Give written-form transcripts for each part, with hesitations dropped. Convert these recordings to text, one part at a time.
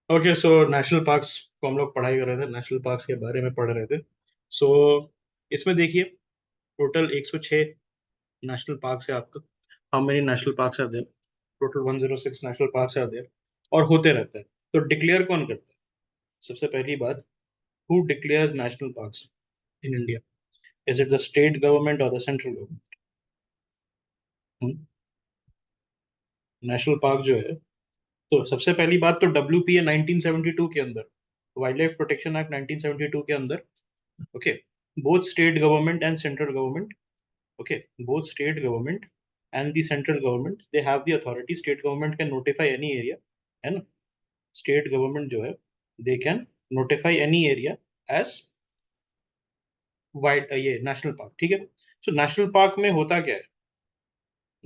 Okay, so national parks को हम लोग पढ़ाई कर रहे थे, नेशनल पार्क्स के बारे में पढ़ रहे थे। सो इसमें देखिए, टोटल 106 नेशनल पार्क्स है आपका। How many national parks are there? Total 106 national parks are there, और होते रहते हैं। तो डिक्लेयर कौन करता है? सबसे पहली बात, who declares national parks in India? Is it the state government और the central government? National park जो है, तो सबसे पहली बात तो WPA 1972 के अंदर, वाइल्ड लाइफ प्रोटेक्शन एक्ट 1972 के अंदर, okay, both state government and central government, okay, both state government and the central government, they have the authority. State government can notify any area, है ना? State government जो है, they can notify any area as wide, ये national park, ठीक है। So national park में होता क्या है?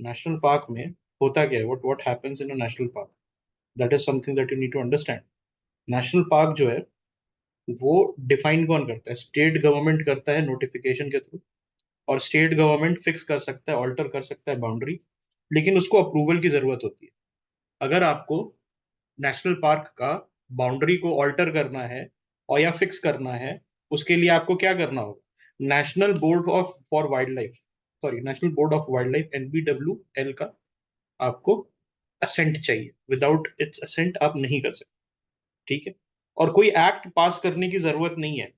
नेशनल पार्क में होता क्या है? What happens in a national park? That is something that you need to understand. National park जो है, वो डिफाइन कौन करता है? स्टेट गवर्नमेंट करता है नोटिफिकेशन के थ्रू। और स्टेट गवर्नमेंट फिक्स कर सकता है, ऑल्टर कर सकता है बाउंड्री, लेकिन उसको अप्रूवल की जरूरत होती है। अगर आपको नेशनल पार्क का बाउंड्री को ऑल्टर करना है और या फिक्स करना है, उसके लिए आपको क्या करना होगा? National board of for wild life, sorry, national board of wild life, NBWL का आपको असेंट चाहिए। विदाउट इट्स असेंट आप नहीं कर सकते, ठीक है। और कोई एक्ट पास करने की जरूरत नहीं है,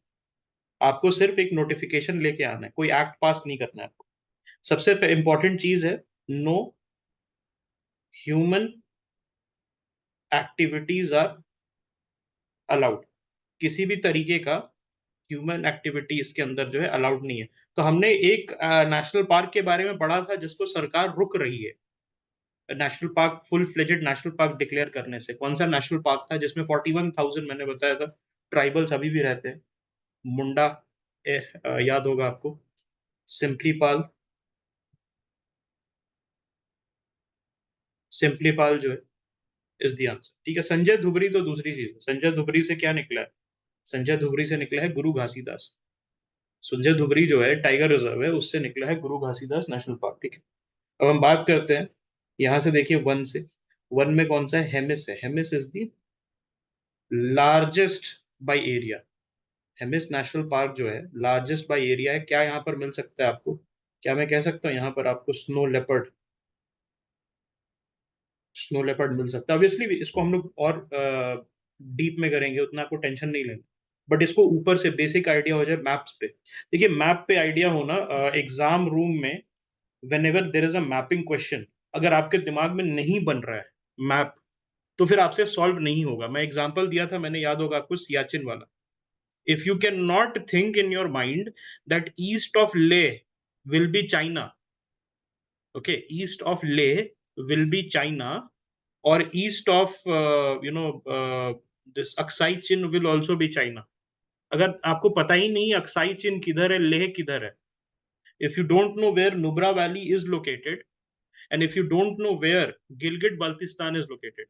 आपको सिर्फ एक नोटिफिकेशन लेके आना है, कोई एक्ट पास नहीं करना है आपको। सबसे इंपॉर्टेंट चीज है, no human activities are allowed. किसी भी तरीके का ह्यूमन एक्टिविटी इसके अंदर जो है अलाउड नहीं है। तो हमने एक नेशनल पार्क के बारे में पढ़ा था जिसको सरकार रुक रही है national park, full fledged national park declare करने से। कौन सा नेशनल पार्क था जिसमें 41,000, मैंने बताया था, ट्राइबल्स अभी भी रहते हैं? मुंडा, याद होगा आपको। सिंपली पाल, सिंपली पाल जो है इज द आंसर, ठीक है। संजय धुबरी तो दूसरी चीज है। संजय धुबरी से क्या निकला है? संजय धुबरी से निकला है गुरु घासीदास। संजय धुबरी जो है टाइगर रिजर्व है, उससे निकला है गुरु घासीदास नेशनल पार्क, ठीक है। अब हम बात करते हैं, यहां से देखिए, वन से। वन में कौन सा है? हेमिस है। Hemis is the largest by area. Hemis national park जो है लार्जेस्ट बाय एरिया है। क्या यहाँ पर मिल सकता है आपको? क्या मैं कह सकता हूँ यहाँ पर आपको स्नो लेपर्ड, स्नो लेपर्ड मिल सकता है? ऑब्वियसली इसको हम लोग और डीप में करेंगे, उतना आपको टेंशन नहीं लेना। बट इसको ऊपर से बेसिक आइडिया हो जाए मैप्स पे। देखिए, मैप पे आइडिया होना, एग्जाम रूम में when ever there is a mapping question, अगर आपके दिमाग में नहीं बन रहा है मैप, तो फिर आपसे सॉल्व नहीं होगा। मैं एग्जांपल दिया था मैंने, याद होगा आपको, सियाचिन वाला। If you can not think in your mind that east of Leh will be China, okay, east of Leh will be China, और east of this Aksai Chin will also be China. अगर आपको पता ही नहीं अक्साई चिन किधर है, लेह किधर है, if you don't know where Nubra valley is located, and if you don't know where Gilgit Baltistan is located,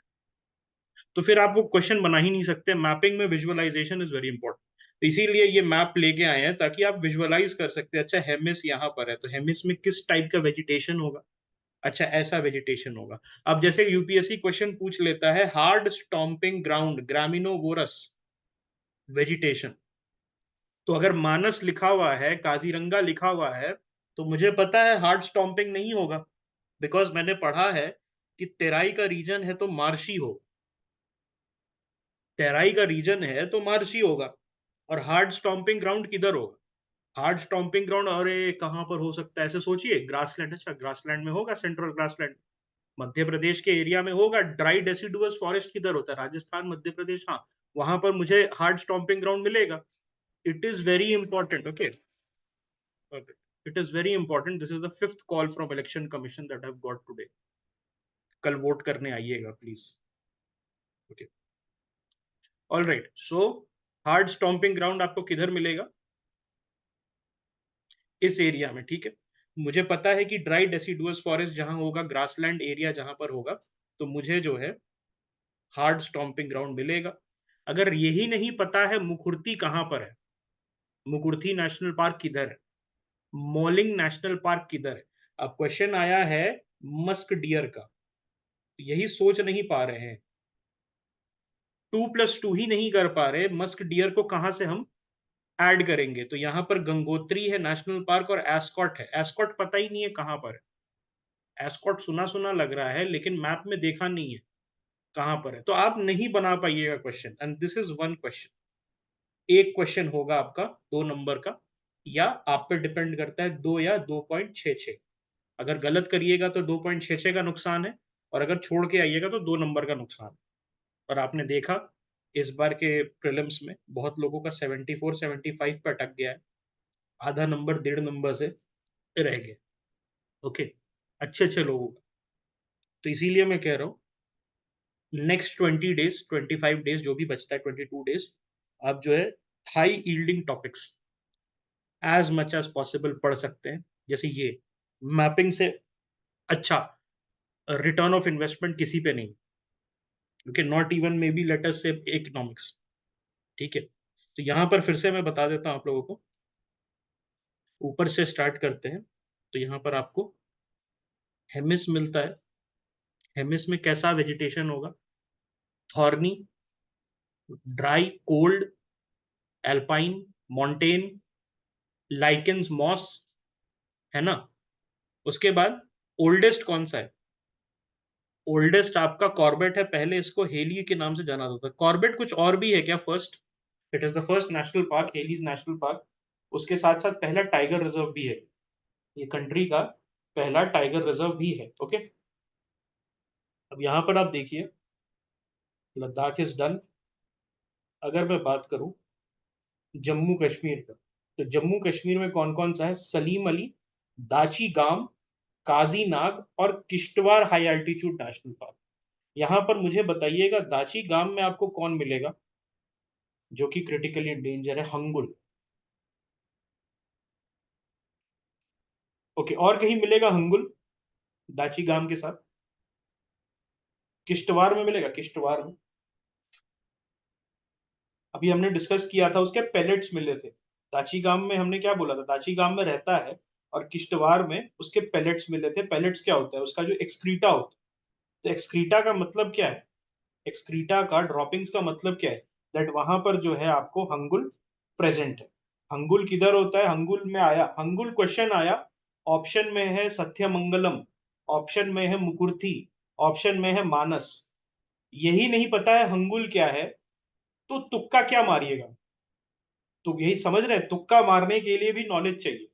तो फिर आप वो क्वेश्चन बना ही नहीं सकते। मैपिंग में विजुअलाइजेशन इज वेरी इंपॉर्टेंट। तो इसीलिए ये मैप लेके आए हैं ताकि आप विजुअलाइज कर सकते हैं। अच्छा, हेमिस यहाँ पर है, तो हेमिस में किस टाइप का वेजिटेशन होगा? अच्छा, ऐसा वेजिटेशन होगा। अब जैसे यूपीएससी क्वेश्चन पूछ लेता है, हार्ड स्टॉम्पिंग ग्राउंड ग्रामिनोवोरस वेजिटेशन, तो अगर मानस लिखा हुआ है, काजीरंगा लिखा हुआ है, तो मुझे पता है हार्ड स्टॉम्पिंग नहीं होगा, बिकॉज मैंने पढ़ा है कि तेराई का रीजन है तो मार्शी हो, तेराई का रीजन है तो मार्शी होगा। और हार्ड स्टॉम्पिंग ग्राउंड किधर होगा? हार्ड स्टॉम्पिंग ग्राउंड, और कहां पर हो सकता है? ऐसे सोचिए, ग्रासलैंड। अच्छा, ग्रासलैंड में होगा, सेंट्रल ग्रासलैंड मध्य प्रदेश के एरिया में होगा। ड्राई डेसिडुअस फॉरेस्ट किधर होता है? राजस्थान, मध्य प्रदेश, हाँ, वहां पर मुझे हार्ड स्टॉम्पिंग ग्राउंड मिलेगा। It is very important, okay. It is very important, this is the fifth call from election commission that I have got today. कल वोट करने आइएगा please, okay. All right, so hard stomping ground आपको किधर मिलेगा? इस area में, ठीक है। मुझे पता है कि ड्राई डेसिडुअस फॉरेस्ट जहां होगा, ग्रासलैंड एरिया जहां पर होगा, तो मुझे जो है हार्ड स्टॉम्पिंग ग्राउंड मिलेगा। अगर यही नहीं पता है मुकुर्ती कहां पर है, मुकुर्ती नेशनल पार्क किधर है, मोलिंग नेशनल पार्क किधर है, अब क्वेश्चन आया है मस्क डियर का, यही सोच नहीं पा रहे हैं। 2+2 ही नहीं कर पा रहे, मस्क डियर को कहां से हम ऐड करेंगे? तो यहाँ पर गंगोत्री है नेशनल पार्क और एस्कॉट है। एस्कॉट पता ही नहीं है कहां पर है। एस्कॉट सुना सुना लग रहा है लेकिन मैप में देखा नहीं है कहां पर है। तो आप नहीं बना पाइएगा question, and this is one question. एक क्वेश्चन होगा आपका 2 नंबर का, या आप पे डिपेंड करता है 2 या 2.66। अगर गलत करिएगा तो 2.66 का नुकसान है, और अगर छोड़ के आइएगा तो 2 नंबर का नुकसान है। और आपने देखा इस बार के प्रीलिम्स में बहुत लोगों का 74 75 पे अटक गया है, आधा नंबर 1.5 नंबर से रह गए। ओके, अच्छे अच्छे लोगों का। तो इसीलिए मैं कह रहा हूँ नेक्स्ट 20 डेज 25 डेज जो भी बचता है, 22 डेज, आप जो है high yielding topics as much as possible पढ़ सकते हैं। जैसे ये मैपिंग से अच्छा रिटर्न ऑफ इन्वेस्टमेंट किसी पे नहीं, क्योंकि not even may be let us से इकोनॉमिक्स। ठीक है, तो यहां पर फिर से मैं बता देता हूं आप लोगों को। ऊपर से स्टार्ट करते हैं। तो यहाँ पर आपको हेमिस मिलता है। हेमिस में कैसा वेजिटेशन होगा? Thorny, dry, cold, alpine, montane, lichens, moss, है ना। उसके बाद ओल्डेस्ट कौन सा है? ओल्डेस्ट आपका कॉर्बेट है। पहले इसको हेली के नाम से जाना जाता था। कॉर्बेट कुछ और भी है क्या? First, it is the first national park, Hailey's national park. उसके साथ साथ पहला टाइगर रिजर्व भी है, ये कंट्री का पहला टाइगर रिजर्व भी है। ओके, अब यहाँ पर आप देखिए लद्दाख इज डन। अगर मैं बात करूं जम्मू कश्मीर का, तो जम्मू कश्मीर में कौन कौन सा है? सलीम अली, दाची गाम, काजी नाग और Kishtwar high altitude national park. यहां पर मुझे बताइएगा दाची गाम में आपको कौन मिलेगा जो कि क्रिटिकली डेंजर है? हंगुल। ओके, और कहीं मिलेगा हंगुल दाची गाम के साथ? किश्तवाड़ में मिलेगा? किश्तवाड़ में अभी हमने डिस्कस किया था, उसके पेलेट्स मिले थे। दाची गाम में हमने क्या बोला था? दाची गाम में रहता है, और किश्तवाड़ में उसके पेलेट्स मिले थे। पेलेट्स क्या होता है? उसका जो एक्सक्रीटा होता है। तो एक्सक्रीटा का मतलब क्या है? एक्सक्रीटा का ड्रॉपिंग्स का मतलब क्या है? दैट वहां पर जो है आपको हंगुल प्रेजेंट है। हंगुल किधर होता है? हंगुल में आया, हंगुल क्वेश्चन आया, ऑप्शन में है सत्यमंगलम, ऑप्शन में है मुकुर्थी, ऑप्शन में है मानस। यही नहीं पता है हंगुल क्या है, तो तुक्का क्या मारिएगा? तो यही समझ रहे हैं, तुक्का मारने के लिए भी नॉलेज चाहिए।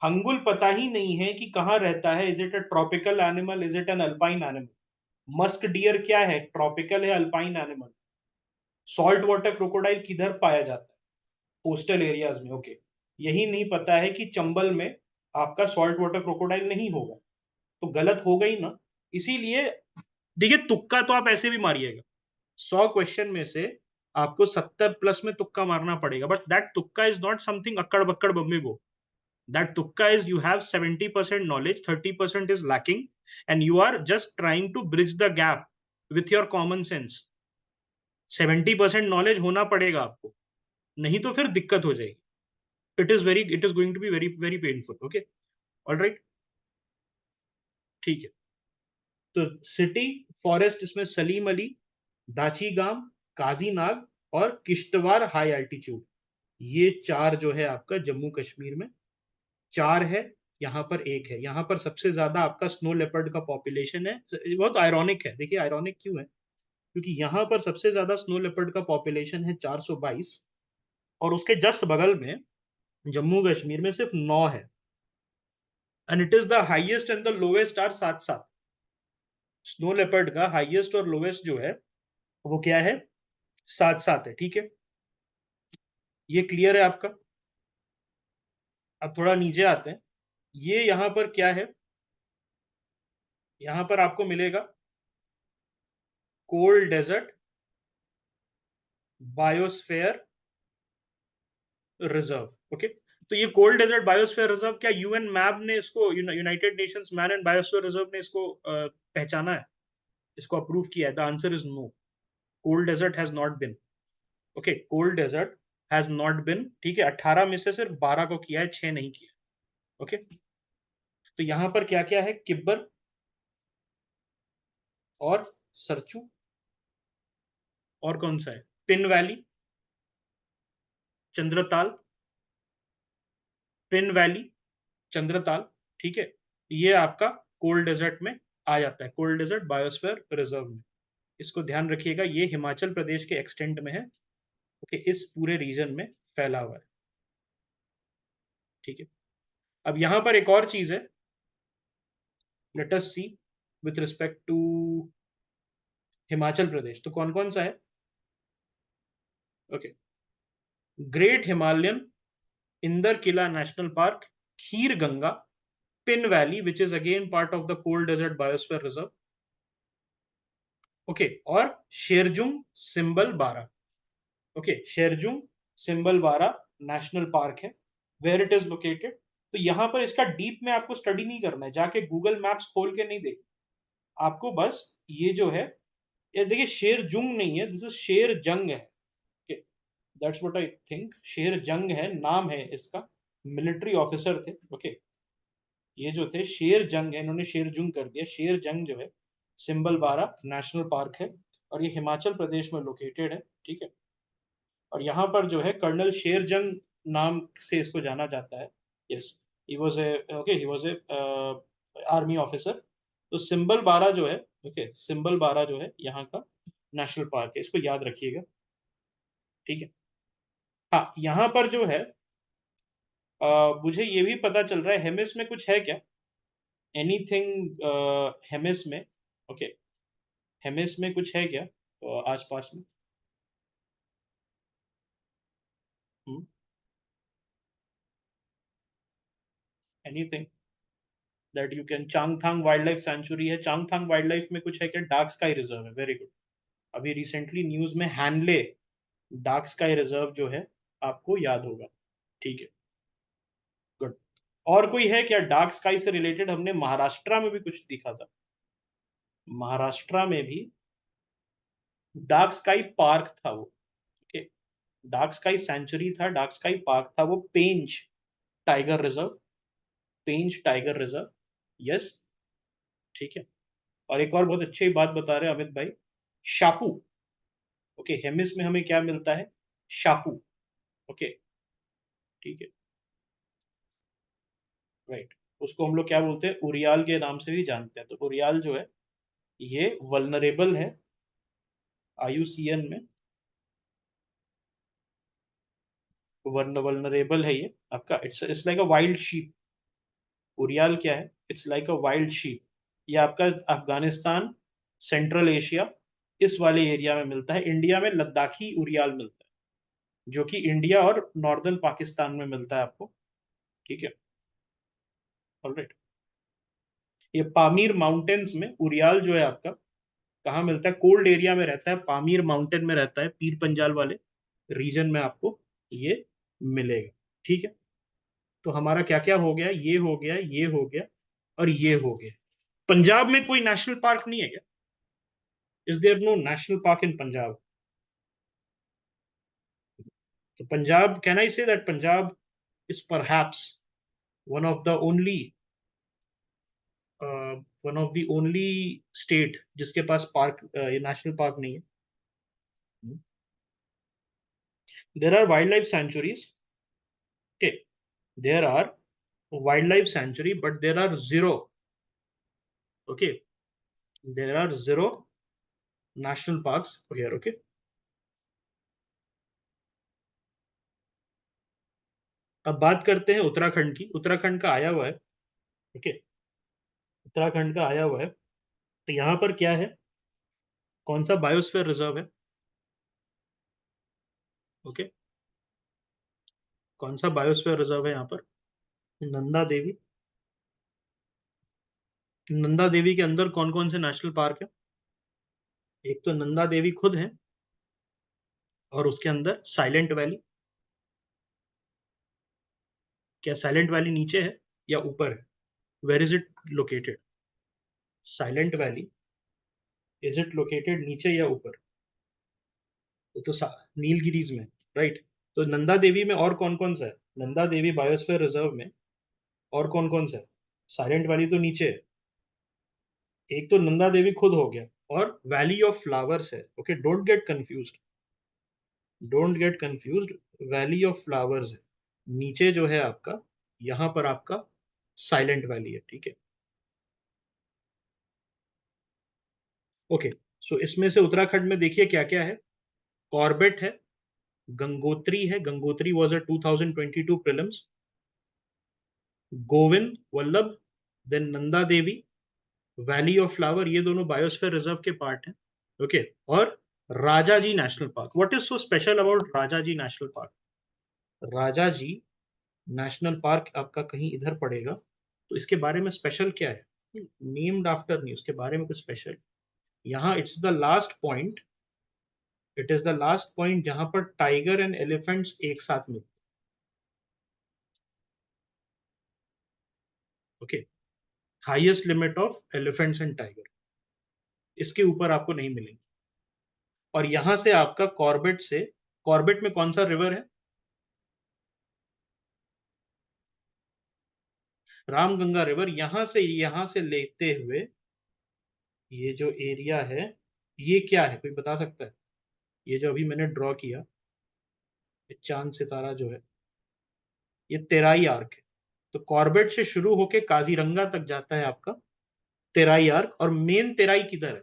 हंगुल पता ही नहीं है कि कहाँ रहता है। Is it a tropical animal? Is it an alpine animal? Musk deer क्या है? ट्रॉपिकल है, alpine animal? Salt water crocodile किधर पाया जाता है? कोस्टल एरियाज में। ओके, यही नहीं पता है कि चंबल में आपका सॉल्ट वाटर क्रोकोडाइल नहीं होगा, तो गलत हो गई ना। इसीलिए देखिए, तुक्का तो आप ऐसे भी मारिएगा, 100 क्वेश्चन में से आपको 70+ में तुक्का मारना पड़ेगा, बट दैट तुक्का इज नॉट समथिंग अक्कड़ बक्कड़ बम्बी गो। दैट तुक्का is you have 70% knowledge, 30% is lacking, and you are just trying to bridge the gap with your common sense। 70% knowledge होना पड़ेगा आपको, नहीं तो फिर दिक्कत हो जाएगी। It is going to be very very painful. Okay, all right, ठीक है। तो सिटी फॉरेस्ट इसमें सलीम अली, दाची गाम, काजी नाग और किश्तवाड़ हाई अल्टीट्यूड, ये चार जो है आपका जम्मू कश्मीर में चार है। यहाँ पर एक है। यहाँ पर सबसे ज्यादा आपका स्नो लेपर्ड का पॉपुलेशन है। बहुत आयरॉनिक है, देखिए आयरॉनिक क्यों है, क्योंकि यहाँ पर सबसे ज्यादा स्नो लेपर्ड का पॉपुलेशन है 422, और उसके जस्ट बगल में जम्मू कश्मीर में सिर्फ 9 है। And it is the highest and the lowest are साथ साथ। स्नो लेपर्ड का हाईएस्ट और लोएस्ट जो है वो क्या है? साथ साथ है। ठीक है, ये क्लियर है आपका? अब थोड़ा नीचे आते हैं। ये यहाँ पर क्या है? यहाँ पर आपको मिलेगा cold desert biosphere reserve. Okay, तो ये कोल्ड डेजर्ट बायोस्फीयर रिजर्व क्या यूएन मैप ने इसको, United Nations man and biosphere reserve ने इसको पहचाना है, इसको अप्रूव किया है? The answer is no. Cold desert has not been. Okay, cold desert has not been. ठीक है, 18 में से सिर्फ 12 को किया है, 6 नहीं किया। ओके, तो यहां पर क्या क्या है? किब्बर और सरचू, और कौन सा है? Pin valley, Chandratal, pin valley, Chandratal, ठीक है। ये आपका कोल्ड डेजर्ट में आ जाता है, कोल्ड डेजर्ट बायोस्फीयर रिजर्व में। इसको ध्यान रखिएगा, ये हिमाचल प्रदेश के एक्सटेंट में है। ओके, इस पूरे रीजन में फैला हुआ है, ठीक है। अब यहां पर एक और चीज है, let us see with respect to Himachal Pradesh, तो कौन कौन सा है? Okay, Great Himalayan, Inder Kila national park, Kheer Ganga, Pin valley which is again part of the cold desert biosphere reserve, okay, और Sherjung Simbal Bara. Okay, Sherjung Simbal Bara national park है, वेयर इट इज लोकेटेड। तो यहां पर इसका डीप में आपको स्टडी नहीं करना है, जाके गूगल मैप्स खोल के नहीं देख, आपको बस ये जो है, ये देखिए शेरजुंग नहीं है, दिस इज शेर जंग है, दैट्स व्हाट आई थिंक, शेर जंग है नाम है इसका, मिलिट्री ऑफिसर थे। ओके, ये जो थे शेर जंग है, इन्होंने शेर जुंग कर दिया। शेर जंग जो है सिंबल बारा नेशनल पार्क है, और ये हिमाचल प्रदेश में लोकेटेड है, ठीक है। और यहाँ पर जो है कर्नल शेर जंग नाम से इसको जाना जाता है। Yes, he was a, okay, he was a army officer. तो सिंबल बारा जो है, ओके, सिंबल बारा जो है यहाँ का नेशनल पार्क है, इसको याद रखिएगा, ठीक है। हाँ, यहाँ पर जो है मुझे ये भी पता चल रहा है हेमिस में कुछ है क्या, एनीथिंग हेमिस में? ओके, हेमिस में कुछ है क्या आसपास में? Anything that you can, Changthang wild life sanctuary है, चांगथांग वाइल्ड लाइफ में कुछ है क्या? डार्क स्काई रिजर्व है, वेरी गुड। अभी रिसेंटली न्यूज में हैनले डार्क स्काई रिजर्व जो है आपको याद होगा, ठीक है, गुड। और कोई है क्या डार्क स्काई से रिलेटेड? हमने महाराष्ट्र में भी कुछ दिखा था, महाराष्ट्र में भी डार्क स्काई पार्क था वो, ओके, डार्क स्काई सेंचुरी था, डार्क स्काई पार्क था वो, पेंच टाइगर रिजर्व, पेंच टाइगर रिजर्व, यस, ठीक है। और एक और बहुत अच्छी बात बता रहे हैं अमित भाई, शापू, ओके, हेमिस में हमें क्या मिलता है? शापू, ओके, ठीक है, राइट। उसको हम लोग क्या बोलते हैं? उरियाल के नाम से भी जानते हैं। तो उरियाल जो है ये वल्नरेबल है आईयूसीएन में, वल्नरेबल है ये आपका, it's like a wild sheep. Urial क्या है? It's like a wild sheep. ये आपका अफगानिस्तान, सेंट्रल एशिया, इस वाले एरिया में मिलता है। इंडिया में लद्दाखी उरियाल मिलता है, जो कि इंडिया और नॉर्दर्न पाकिस्तान में मिलता है आपको, ठीक है, ऑलराइट। ये पामीर माउंटेन्स में उरियाल जो है आपका कहाँ मिलता है? कोल्ड एरिया में रहता है, पामीर माउंटेन में रहता है, पीर पंजाल वाले रीजन में आपको ये मिलेगा, ठीक है। तो हमारा क्या क्या हो गया? ये हो गया, ये हो गया, और ये हो गया। पंजाब में कोई नेशनल पार्क नहीं है क्या? Is there no national park in Punjab? तो Punjab, can I say that Punjab is perhaps one of the only, one of the only state जिसके पास पार्क, ये नेशनल पार्क नहीं है। There are wildlife sanctuaries, okay, there are wildlife sanctuary but there are zero, okay, there are zero national parks here, okay। अब बात करते हैं उत्तराखंड की, उत्तराखंड का आया हुआ है, ओके, उत्तराखंड का आया हुआ है। तो यहाँ पर क्या है, कौन सा बायोस्फीयर रिजर्व है? ओके, कौन सा बायोस्फीयर रिजर्व है यहाँ पर? नंदा देवी। नंदा देवी के अंदर कौन कौन से नेशनल पार्क है? एक तो नंदा देवी खुद है, और उसके अंदर साइलेंट वैली। क्या साइलेंट वैली नीचे है या ऊपर है? Where is it located? Silent valley, is it located नीचे या ऊपर? तो नीलगिरीज में, राइट। तो नंदा देवी में और कौन कौन सा है? नंदा देवी बायोस्फीयर रिजर्व में और कौन कौन सा है? साइलेंट वैली तो नीचे है, एक तो नंदा देवी खुद हो गया, और वैली ऑफ फ्लावर्स है। Okay, don't get confused, don't get confused, valley of flowers है। नीचे जो है आपका, यहाँ पर आपका साइलेंट वैली है, ठीक है। ओके, सो इसमें से उत्तराखंड में देखिए क्या क्या है। कॉर्बेट है, गंगोत्री है, Gangotri was a 2022 prelims, Govind Vallabh, then Nanda Devi, valley of flower, ये दोनों बायोस्फीयर रिजर्व के पार्ट हैं। ओके, और Rajaji national park. What is so special about Rajaji national park? Rajaji national park आपका कहीं इधर पड़ेगा, तो इसके बारे में स्पेशल क्या है? नेम्ड आफ्टर नहीं, उसके बारे में कुछ स्पेशल। यहाँ it's the last point, it is the last point जहां पर टाइगर एंड एलिफेंट्स एक साथ मिलते। Okay, highest limit of elephants and tiger, इसके ऊपर आपको नहीं मिलेंगे। और यहां से आपका कॉर्बेट से, कॉर्बेट में कौन सा रिवर है? रामगंगा रिवर। यहां से लेते हुए ये जो एरिया है, ये क्या है, कोई बता सकता है? ये जो अभी मैंने ड्रॉ किया, ये चांद सितारा जो है, ये तेराई आर्क है। तो कॉर्बेट से शुरू होके काजीरंगा तक जाता है आपका तेराई आर्क। और मेन तेराई किधर है?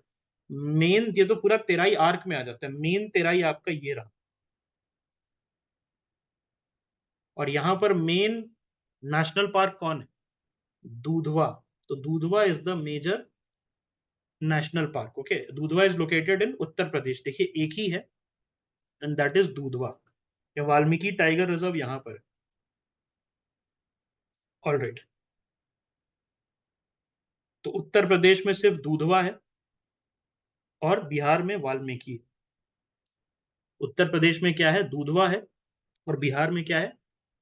मेन, ये तो पूरा तेराई आर्क में आ जाता है। मेन तेराई आपका ये रहा। और यहां पर मेन नेशनल पार्क कौन है? दूधवा। तो Dudhwa is the major national park. Okay, Dudhwa is located in Uttar Pradesh. देखिए एक ही है, एंड दैट इज दूधवा। या वाल्मीकि टाइगर रिजर्व यहां पर है। ऑलराइट, तो उत्तर प्रदेश में सिर्फ दूधवा है और बिहार में वाल्मीकि। उत्तर प्रदेश में क्या है? दूधवा है, और बिहार में क्या है?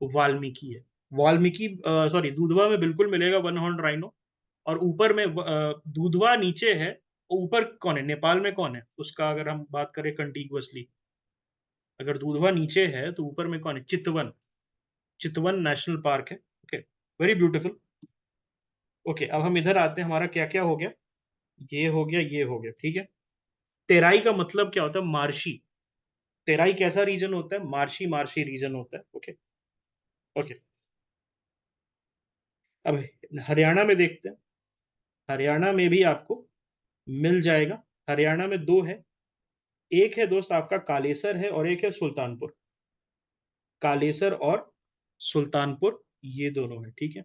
वाल्मीकि है। वाल्मीकि, सॉरी, दूधवा में बिल्कुल मिलेगा वन हॉर्न राइनो। और ऊपर में दूधवा नीचे है। ऊपर कौन है? नेपाल में कौन है उसका, अगर हम बात करें कंटिग्युअसली, अगर दूधवा नीचे है तो ऊपर में कौन है? चितवन। चितवन नेशनल पार्क है। Okay, very beautiful. ओके, अब हम इधर आते हैं, हमारा क्या क्या हो गया? ये हो गया, ये हो गया, ठीक है। तेराई का मतलब क्या होता है? मार्शी। तेराई कैसा रीजन होता है? मार्शी, मार्शी रीजन होता है। ओके। ओके, अब हरियाणा में देखते हैं। हरियाणा में भी आपको मिल जाएगा। हरियाणा में दो है, एक है दोस्त आपका कालेसर है, और एक है सुल्तानपुर। कालेसर और सुल्तानपुर, ये दोनों है, ठीक है।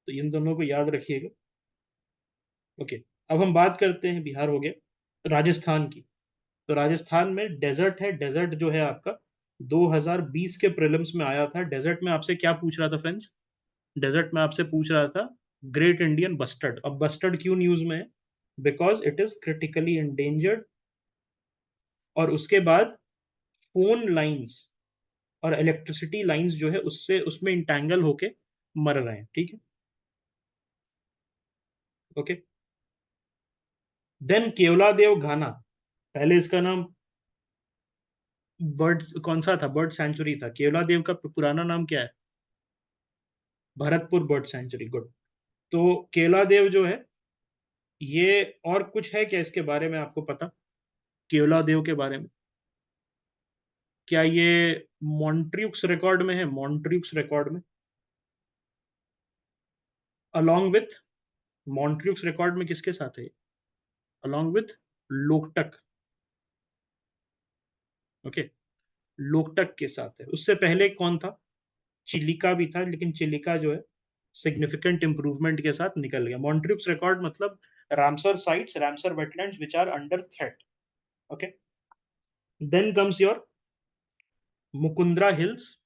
तो इन दोनों को याद रखिएगा। ओके, अब हम बात करते हैं, बिहार हो गया, राजस्थान की। तो राजस्थान में डेजर्ट है। डेजर्ट जो है आपका 2020 के प्रीलिम्स में आया था। डेजर्ट में आपसे क्या पूछ रहा था फ्रेंड्स? डेजर्ट में आपसे पूछ रहा था ग्रेट इंडियन बस्टर्ड। अब बस्टर्ड क्यों न्यूज में है? Because it is critically endangered. और उसके बाद फोन लाइंस और इलेक्ट्रिसिटी लाइंस जो है उससे, उसमें इंटैंगल होके मर रहे हैं, ठीक है। ओके, देन केवलादेव घाना। पहले इसका नाम बर्ड कौन सा था? बर्ड सेंचुरी था। केवलादेव का पुराना नाम क्या है? Bharatpur bird sanctuary. गुड। तो केवलादेव जो है, ये, और कुछ है क्या इसके बारे में आपको पता, केवलादेव के बारे में? क्या ये मॉन्ट्रियूक्स रिकॉर्ड में है? मॉन्ट्रियूक्स रिकॉर्ड में, अलोंग विथ, मॉन्ट्रियूक्स रिकॉर्ड में किसके साथ है? Along with Loktak. Okay, Loktak के साथ है। उससे पहले कौन था? चिलिका भी था, लेकिन चिलिका जो है सिग्निफिकेंट इंप्रूवमेंट के साथ निकल गया। मॉन्ट्रियूक्स रिकॉर्ड मतलब Ramsar sites, Ramsar wetlands which are under threat. Okay, then comes your Mukundra hills,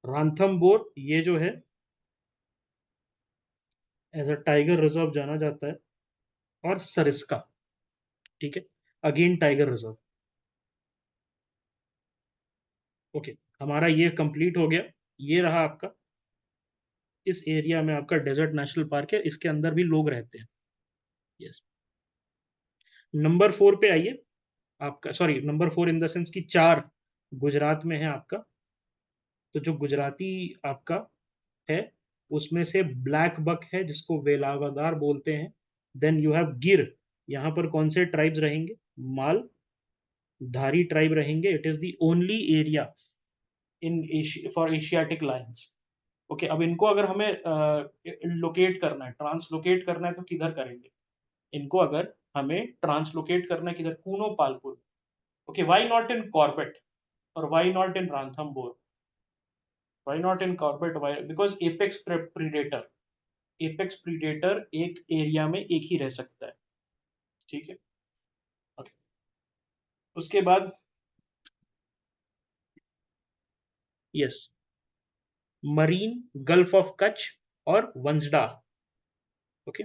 Ranthambore, ये जो है एज अ टाइगर रिजर्व जाना जाता है, और सरिस्का, ठीक है, अगेन टाइगर रिजर्व। ओके, हमारा ये कंप्लीट हो गया। ये रहा आपका, इस एरिया में आपका डेजर्ट नेशनल पार्क है, इसके अंदर भी लोग रहते हैं। यस, नंबर 4 पे आइए। आपका, sorry, number 4 in the sense की चार गुजरात में है आपका। तो जो गुजराती आपका है, उसमें से ब्लैक बक है, जिसको वेलावदार बोलते हैं। देन यू हैव गिर, यहाँ पर कौन से ट्राइब्स रहेंगे? माल धारी ट्राइब रहेंगे। It is the only area in for Asiatic Lions. Okay, अब इनको अगर हमें लोकेट करना है, ट्रांसलोकेट करना है, तो किधर करेंगे इनको? अगर हमें ट्रांसलोकेट करना है किधर? Kuno Palpur. Okay, why not in Corbett और why not in Ranthambore? Why not in Corbett? Why? Because apex predator, apex predator एक एरिया में एक ही रह सकता है। ठीक है, ओके। उसके बाद yes, marine, gulf of Kutch और वंसडा। ओके,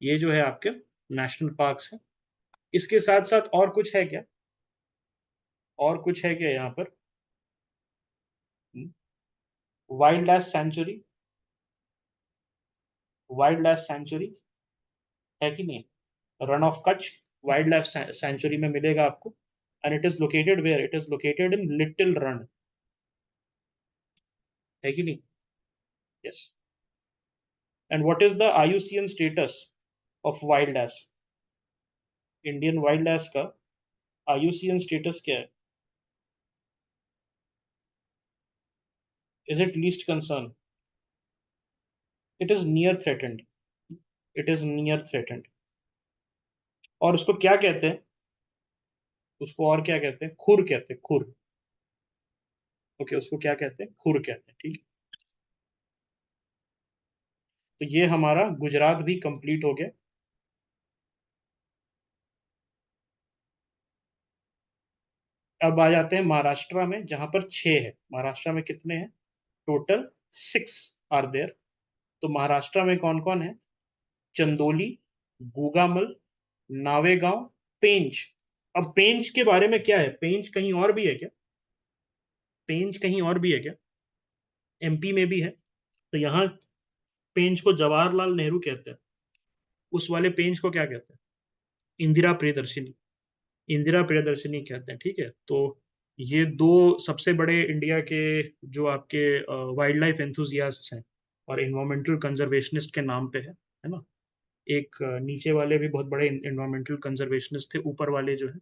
ये जो है आपके नेशनल पार्क्स हैं। इसके साथ साथ और कुछ है क्या? और कुछ है क्या यहाँ पर? Wildlife sanctuary, wildlife sanctuary है कि नहीं? Rann of Kutch wildlife sanctuary में मिलेगा आपको। And it is located where? It is located in little Rann, है कि नहीं? Yes. And what is the IUCN status of wild ass? Indian wild ass का आईयूसीएन स्टेटस क्या है? Is it least concern? It is near threatened, it is near threatened. और उसको क्या कहते हैं? उसको और क्या कहते हैं? खुर कहते हैं, खुर। ओके, उसको क्या कहते हैं? खुर कहते हैं। ठीक, तो ये हमारा गुजरात भी कंप्लीट हो गया। अब आ जाते हैं महाराष्ट्र में, जहां पर 6 है। महाराष्ट्र में कितने हैं? Total 6 are there. तो महाराष्ट्र में कौन कौन है? चंदोली, गुगामल, नावेगांव, पेंच। अब पेंच के बारे में क्या है? पेंच कहीं और भी है क्या? पेंच कहीं और भी है क्या? एमपी में भी है। तो यहाँ पेंच को जवाहरलाल नेहरू कहते हैं, उस वाले पेंच को क्या कहते हैं? इंदिरा प्रियदर्शिनी, इंदिरा प्रियदर्शिनी कहते हैं। ठीक है, तो ये दो सबसे बड़े इंडिया के जो आपके वाइल्ड लाइफ एंथुजियास्ट हैं और इन्वायरमेंटल कंजर्वेशनिस्ट के नाम पे है ना। एक नीचे वाले भी बहुत बड़े इन्वायरमेंटल कंजर्वेशनिस्ट थे, ऊपर वाले जो है,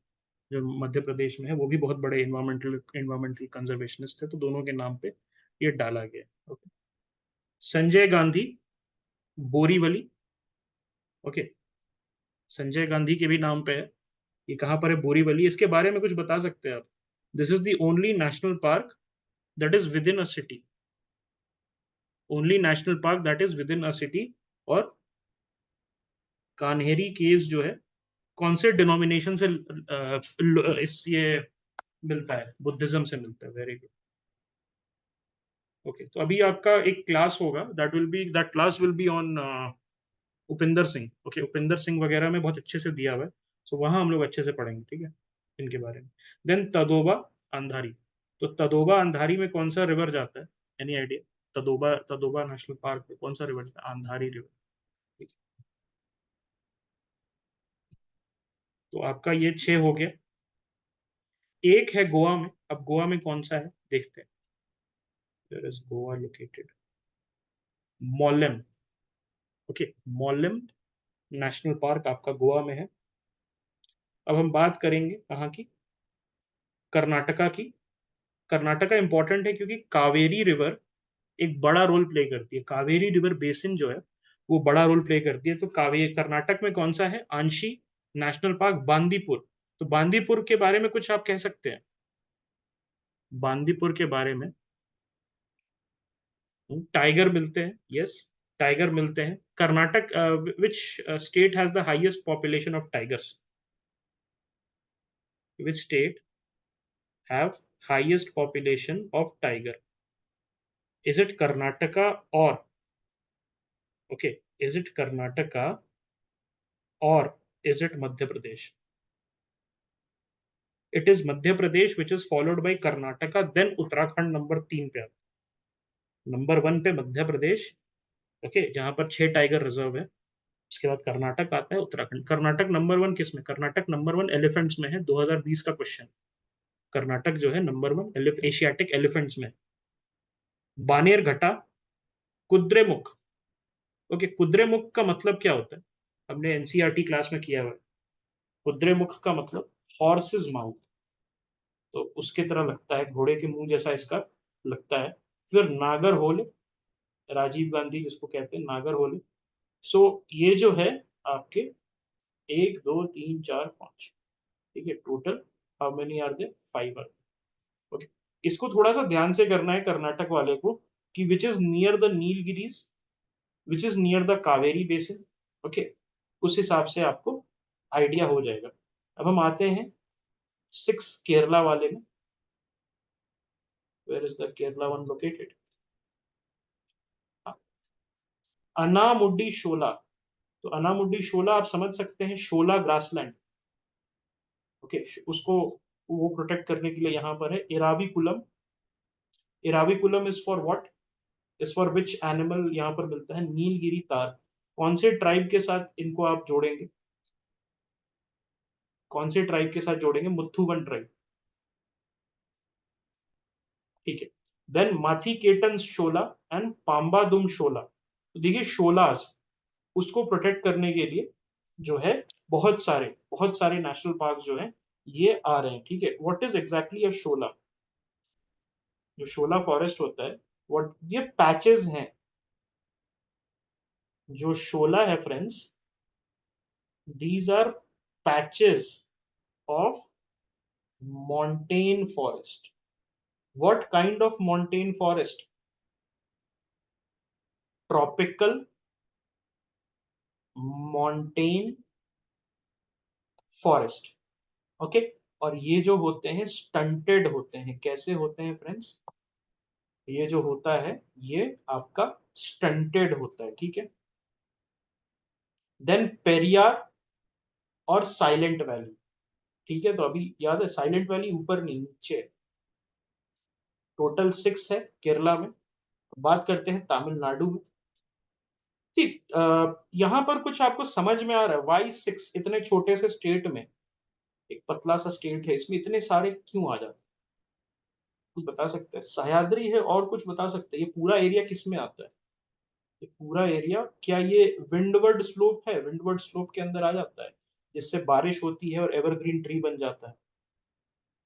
जो मध्य प्रदेश में है, वो भी बहुत बड़े इन्वायरमेंटल कंजर्वेशनिस्ट थे। तो दोनों के नाम पे ये डाला गया। ओके, संजय गांधी बोरीवली। ओके, संजय गांधी के भी नाम पे है। ये कहाँ पर है? बोरीवली। इसके बारे में कुछ बता सकते हैं आप? This is the only national park that is with in a city, only national park that is with in a city. और कान्हेरी केव्स जो है, कौन से डिनोमिनेशन से इस ये मिलता है? बुद्धिज्म से मिलता है। Very good. ओके, तो अभी आपका एक क्लास होगा, that class will be on Upinder Singh. Okay, Upinder Singh वगैरह में बहुत अच्छे से दिया हुआ है, तो वहां हम लोग अच्छे से पढ़ेंगे। ठीक है, इनके बारे में। देन तदोबा अंधारी। तो तदोबा अंधारी में कौन सा रिवर जाता है? Any idea? Tadoba, Tadoba national park में कौन सा रिवर जाता है? अंधारी रिवर। ठीक है, तो आपका ये 6 हो गया। एक है गोवा में। अब गोवा में कौन सा है देखते हैं। Where is Goa located? Mollem. Okay, Mollem national park आपका गोवा में है। अब हम बात करेंगे कहाँ की? कर्नाटका की। कर्नाटका इंपॉर्टेंट है क्योंकि कावेरी रिवर एक बड़ा रोल प्ले करती है। कावेरी रिवर बेसिन जो है वो बड़ा रोल प्ले करती है। तो कावेरी कर्नाटक में कौन सा है? आंशी नेशनल पार्क, बांदीपुर। तो बांदीपुर के बारे में कुछ आप कह सकते हैं? बांदीपुर के बारे में टाइगर मिलते हैं। यस, टाइगर मिलते हैं। Karnataka, which state has the highest population of tigers? Which state have highest population of tiger? Is it Karnataka और ओके, इज इट कर्नाटका और is it Madhya Pradesh? It is Madhya Pradesh which is followed by Karnataka, then Uttarakhand number 3 पे आता है। Number 1 पे Madhya Pradesh, okay, जहां पर 6 tiger reserve है। उसके बाद कर्नाटक आता है, उत्तराखंड। कर्नाटक नंबर 1 किस में? कर्नाटक नंबर 1 एलिफेंट्स में है, 2020 का क्वेश्चन। कर्नाटक जो है नंबर 1 एशियाटिक एलिफेंट्स में। बानेर घटा, कुद्रेमुख। ओके, कुद्रेमुख का मतलब क्या होता है? हमने एनसीईआरटी क्लास में किया हुआ है। कुद्रेमुख का मतलब हॉर्सेस माउथ, तो उसके तरह लगता है, घोड़े के मुंह जैसा इसका लगता है। फिर नागरहोल, राजीव गांधी जिसको कहते हैं नागरहोल। सो ये जो है आपके 1 2 3 4 5, ठीक है, total how many are they, 5 are. Okay, इसको थोड़ा सा ध्यान से करना है कर्नाटक वाले को, कि which is near the Nilgiris, which is near the Kaveri basin. Okay, उस हिसाब से आपको आइडिया हो जाएगा। अब हम आते हैं 6 केरला वाले में। Where is the Kerala one located? Anamudi Shola. तो अनामुड्डी शोला आप समझ सकते हैं, शोला ग्रासलैंड। ओके, उसको वो प्रोटेक्ट करने के लिए यहाँ पर है Eravikulam. Eravikulam is for what? Is for which animal? यहाँ पर मिलता है नीलगिरी तार। कौन से ट्राइब के साथ इनको आप जोड़ेंगे? कौन से ट्राइब के साथ जोड़ेंगे? मुथुवन ट्राइब, ठीक है। देन माथी केटन शोला एंड पाम्बादुम शोला। तो देखिए शोलास, उसको प्रोटेक्ट करने के लिए जो है बहुत सारे नेशनल पार्क जो है ये आ रहे हैं, ठीक है। व्हाट इज एग्जैक्टली अ शोला? जो शोला फॉरेस्ट होता है, व्हाट ये पैचेस हैं। जो शोला है friends, these are patches of montane forest. What kind of montane forest? Tropical montane forest. Okay, और ये जो होते हैं स्टंटेड होते हैं। कैसे होते हैं फ्रेंड्स? ये जो होता है ये आपका स्टंटेड होता है, ठीक है। देन पेरियार और साइलेंट वैली, ठीक है। तो अभी याद है साइलेंट वैली ऊपर नहीं नीचे। टोटल 6 है केरला में। बात करते हैं तमिलनाडु में। ठीक, यहाँ पर कुछ आपको समझ में आ रहा है वाई 6 इतने छोटे से स्टेट में, एक पतला सा स्टेट है, इसमें इतने सारे क्यों आ जाते हैं? कुछ बता सकते हैं? सह्याद्री है और कुछ बता सकते हैं? ये पूरा एरिया किस में आता है? ये पूरा एरिया क्या ये विंडवर्ड स्लोप है? विंडवर्ड स्लोप के अंदर आ जाता है, जिससे बारिश होती है और एवरग्रीन ट्री बन जाता है,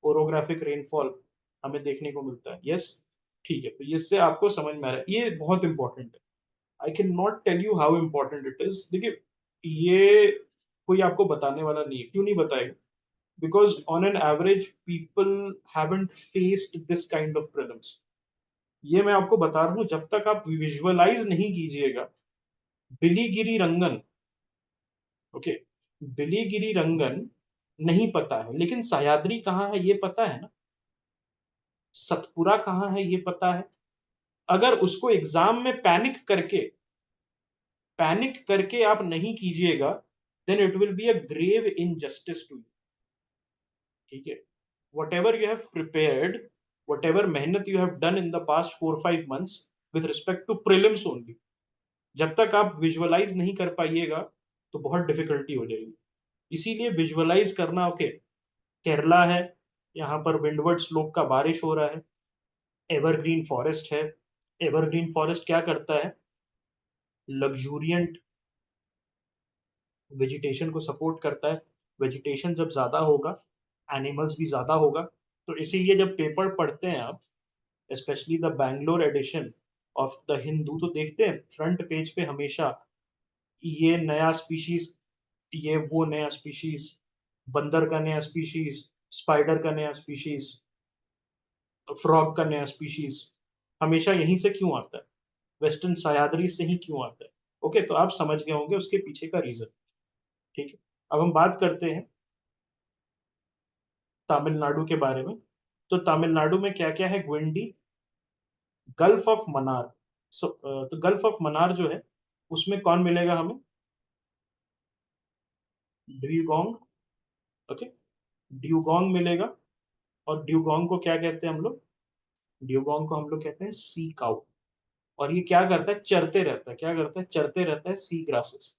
ओरोग्राफिक रेनफॉल हमें देखने को मिलता है। यस, ठीक है। तो इससे आपको समझ में आ रहा है, ये बहुत इंपॉर्टेंट है। I can not tell you how important it is. देखिए ये कोई आपको बताने वाला नहीं है। क्यों नहीं बताएगा? Because on an average people haven't faced this kind of problems. ये मैं आपको बता रहा हूं, जब तक आप विजुअलाइज नहीं कीजिएगा। बिलीगिरी रंगन, ओके, बिलीगिरी रंगन नहीं पता है, लेकिन सह्याद्री कहाँ है ये पता है ना। सतपुरा कहाँ है ये पता है। अगर उसको एग्जाम में पैनिक करके आप नहीं कीजिएगा, then it will be a grave injustice to you, ठीक है। Whatever you have prepared, whatever मेहनत you have done in the past 4 5 months with respect to prelims only, जब तक आप विजुअलाइज नहीं कर पाइएगा तो बहुत डिफिकल्टी हो जाएगी। इसीलिए विजुअलाइज करना। ओके, केरला है, यहाँ पर विंडवर्ड स्लोप का बारिश हो रहा है, एवरग्रीन फॉरेस्ट है। एवरग्रीन फॉरेस्ट क्या करता है? लग्जूरियंट वेजिटेशन को सपोर्ट करता है। वेजिटेशन जब ज्यादा होगा, एनिमल्स भी ज्यादा होगा। तो इसीलिए जब पेपर पढ़ते हैं आप, specially the Bangalore edition of the Hindu, तो देखते हैं फ्रंट पेज पे हमेशा ये नया स्पीशीज, ये वो नया स्पीशीज, बंदर का नया स्पीशीज, स्पाइडर का नया स्पीशीज, फ्रॉग का नया स्पीशीज, हमेशा यहीं से क्यों आता है? वेस्टर्न सह्याद्री से ही क्यों आता है? ओके, तो आप समझ गए होंगे उसके पीछे का रीजन, ठीक है। अब हम बात करते हैं तमिलनाडु के बारे में। तो तमिलनाडु में क्या क्या है? ग्विंडी, गल्फ ऑफ मन्नार। तो गल्फ ऑफ मन्नार जो है उसमें कौन मिलेगा हमें? ड्यूगोंग, ओके, ड्यूगोंग मिलेगा। और ड्यूगोंग को क्या कहते हैं हम लोग? ड्यूगोंग को हम लोग कहते हैं सी काउ। और ये क्या करता है? चरते रहता है। क्या करता है? चरते रहता है सी ग्रासेस,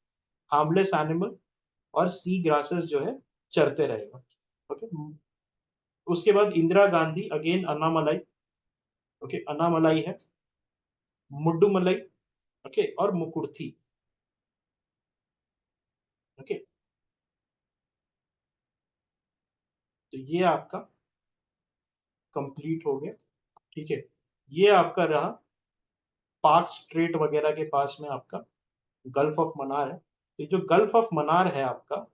हार्मलेस एनिमल, और सी ग्रासेस जो है चरते रहेगा। ओके, उसके बाद इंदिरा गांधी, अगेन अन्नामलाई, ओके, अन्नामलाई है, मुड्डुमलाई, ओके, और मुकुर्थी। तो ये आपका कंप्लीट हो गया। ठीक है, ये आपका रहा पार्क स्ट्रेट वगैरह के पास में आपका गल्फ ऑफ मन्नार है। ये जो गल्फ ऑफ मन्नार है आपका,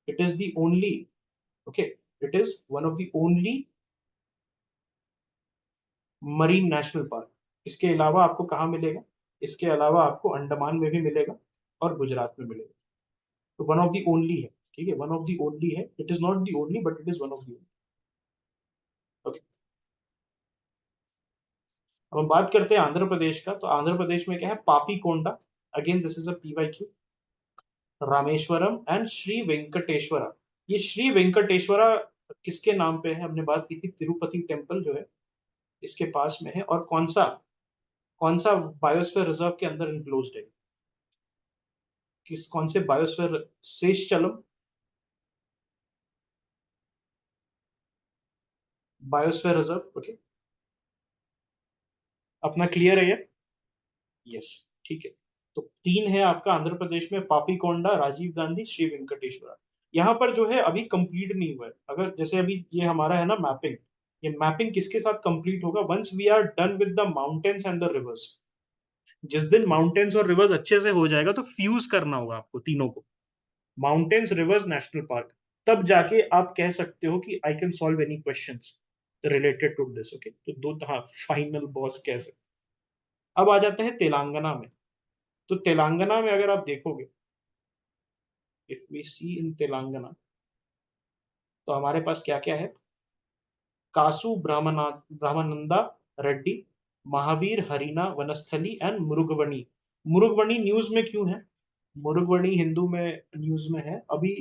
it is the only, okay, it is one of the only marine national park. इसके अलावा आपको कहाँ मिलेगा? इसके अलावा आपको अंडमान में भी मिलेगा और गुजरात में मिलेगा। तो वन ऑफ द ओनली है। ठीक है, वन ऑफ द ओनली है, it is not the only but it is one of the only. Okay, अब हम बात करते हैं आंध्र प्रदेश का। तो आंध्र प्रदेश में क्या है? Papi Konda, again this is a PYQ, Rameswaram and Sri Venkateswara. ये श्री वेंकटेश्वरा किसके नाम पे है? हमने बात की थी तिरुपति टेम्पल जो है इसके पास में है। और कौन सा बायोस्फीयर रिजर्व के अंदर इंक्लोज्ड है? कौन से biosphere? Seshachalam biosphere reserve. Okay, अपना क्लियर है ये? यस, ठीक है। तो तीन है आपका आंध्र प्रदेश में, पापीकोंडा, राजीव गांधी, श्री वेंकटेश्वरा। यहाँ पर जो है अभी कंप्लीट नहीं हुआ है। अगर जैसे अभी ये हमारा है ना मैपिंग, ये मैपिंग किसके साथ कंप्लीट होगा? Once we are done with the mountains and the rivers. जिस दिन माउंटेन्स और रिवर्स अच्छे से हो जाएगा तो फ्यूज करना होगा आपको तीनों को, माउंटेन्स रिवर्स नेशनल पार्क। तब जाके आप कह सकते हो कि I can solve any questions related to this. Okay, तो दो, हाँ, फाइनल बॉस कह सकते। अब आ जाते हैं तेलंगाना में। तो तेलंगाना में अगर आप देखोगे, इफ वी सी इन तेलंगाना, तो हमारे पास क्या क्या है? कासु ब्रह्मानंदा रेड्डी, महावीर हरीना वनस्थली एंड मुरुगवनी। मुरुगवनी न्यूज में क्यों है? मुरुगवनी हिंदू में न्यूज में है अभी।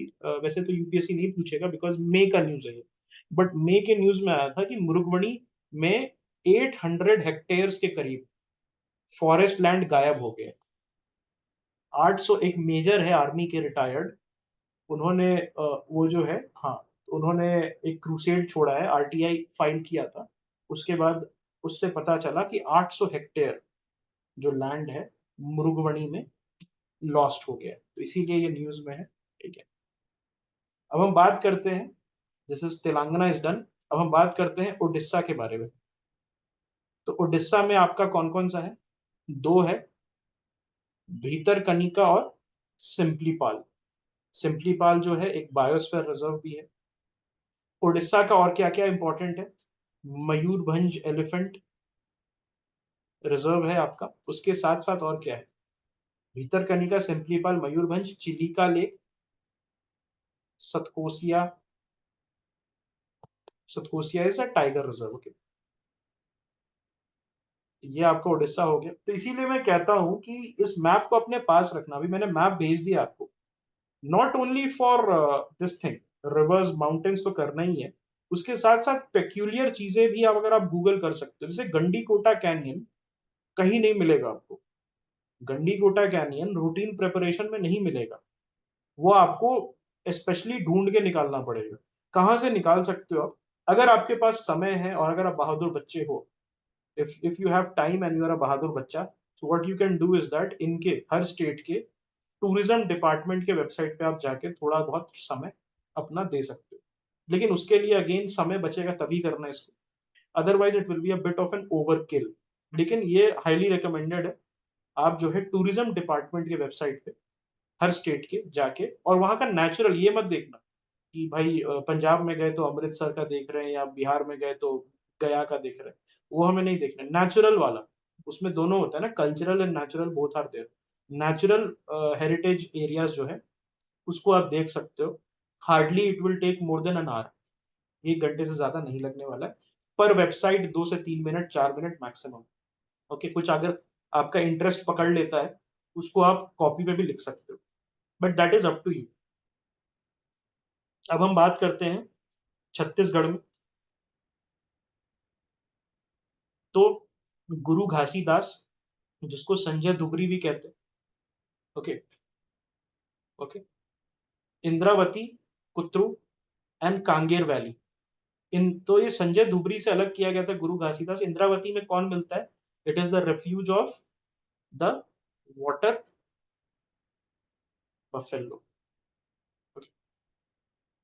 वैसे तो यूपीएससी नहीं पूछेगा बिकॉज मे का न्यूज है ये, बट मे के न्यूज में आया था कि मुरुगवनी में 800 हेक्टेयर्स के करीब फॉरेस्ट लैंड गायब हो गए। 800, एक मेजर है आर्मी के रिटायर्ड, उन्होंने वो जो है, हाँ, उन्होंने एक क्रूसेड छोड़ा है, आरटीआई फाइल किया था। उसके बाद उससे पता चला कि 800 हेक्टेयर जो लैंड है मुरुगवनी में लॉस्ट हो गया है। तो इसीलिए ये न्यूज में है। ठीक है, अब हम बात करते हैं, this is Telangana is done. अब हम बात करते हैं उड़ीसा के बारे में। तो उड़ीसा में आपका कौन कौन सा है? दो है, भीतरकनिका और सिंपलीपाल। सिंपलीपाल जो है एक बायोस्फीयर रिजर्व भी है। उड़ीसा का और क्या क्या इंपॉर्टेंट है? मयूरभंज एलिफेंट रिजर्व है आपका। उसके साथ साथ और क्या है? Bhitarkanika, Similipal, Mayurbhanj, Chilika lake, Satkosia. Satkosia is a tiger reserve. Okay, ये आपका उड़ीसा हो गया। तो इसीलिए मैं कहता हूं कि इस मैप को अपने पास रखना। अभी मैंने मैप भेज दिया आपको, not only for this thing, reverse mountains तो करना ही है, उसके साथ साथ पेक्यूलियर चीजें भी आप अगर आप गूगल कर सकते हो। जैसे गंडीकोटा कैनियन कहीं नहीं मिलेगा आपको। गंडीकोटा कैनियन रूटीन प्रिपरेशन में नहीं मिलेगा, वो आपको स्पेशली ढूंढ के निकालना पड़ेगा। कहाँ से निकाल सकते हो आप? अगर आपके पास समय है और अगर आप बहादुर बच्चे हो, if you have time and you are a बहादुर बच्चा, तो what you can do is that, इनके हर स्टेट के टूरिज्म डिपार्टमेंट के वेबसाइट पे आप जाके थोड़ा बहुत समय अपना दे सकते हो। लेकिन उसके लिए अगेन समय बचेगा तभी करना इसको, otherwise it will be a bit of an overkill. लेकिन ये हाईली रिकमेंडेड है, आप जो है टूरिज्म डिपार्टमेंट के वेबसाइट पे हर स्टेट के जाके, और वहां का नेचुरल, ये मत देखना कि भाई पंजाब में गए तो अमृतसर का देख रहे हैं या बिहार में गए तो गया का देख रहे हैं, वो हमें नहीं देखना। नेचुरल वाला, उसमें दोनों होता है ना, cultural and natural both are there. Natural heritage areas जो है उसको आप देख सकते हो। Hardly it will take more than an hour, 1 घंटे से ज्यादा नहीं लगने वाला है। पर वेबसाइट 2 से 3 मिनट, 4 मिनट मैक्सिमम। ओके, कुछ अगर आपका इंटरेस्ट पकड़ लेता है उसको आप कॉपी पे भी लिख सकते हो, but that is up to you. अब हम बात करते हैं छत्तीसगढ़ में। तो गुरु घासीदास, जिसको संजय दुबरी भी कहते हैं, okay, okay, Indravati, Kutru and Kanger valley. इन तो ये संजय दुबरी से अलग किया गया था गुरु घासीदास। इंद्रावती में कौन मिलता है? It is the refuge of the water buffalo.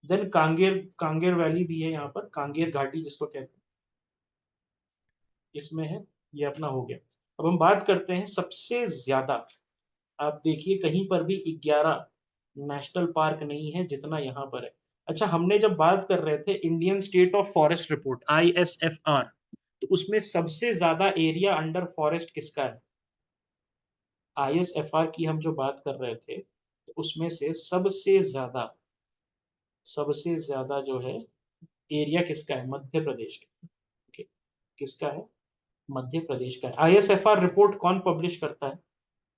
Then Kanger, Kanger valley भी है यहाँ पर, कांगेर घाटी जिसको कहते हैं, इसमें है। ये अपना हो गया। अब हम बात करते हैं सबसे ज्यादा। आप देखिए कहीं पर भी 11 नेशनल पार्क नहीं है जितना यहाँ पर है। अच्छा, हमने जब बात कर रहे थे Indian state of forest report, ISFR, तो उसमें सबसे ज्यादा एरिया अंडर फॉरेस्ट किसका है? ISFR की हम जो बात कर रहे थे, तो उसमें से सबसे ज्यादा जो है एरिया किसका है? मध्य प्रदेश का। Okay, किसका है? मध्य प्रदेश का है। ISFR रिपोर्ट कौन पब्लिश करता है?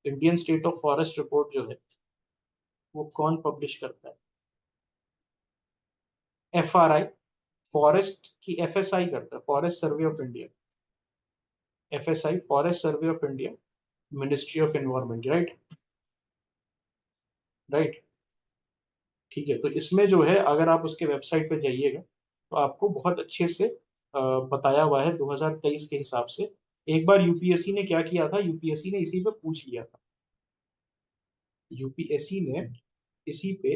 Indian state of forest report जो है वो कौन पब्लिश करता है? FRI, फॉरेस्ट की FSI करता है, forest survey of India. FSI, forest survey of India, ministry of environment, right? Right, ठीक है। तो इसमें जो है अगर आप उसके वेबसाइट पे जाइएगा तो आपको बहुत अच्छे से बताया हुआ है 2023 के हिसाब से। एक बार यूपीएससी ने क्या किया था, यूपीएससी ने इसी पे पूछ लिया था। यूपीएससी ने इसी पे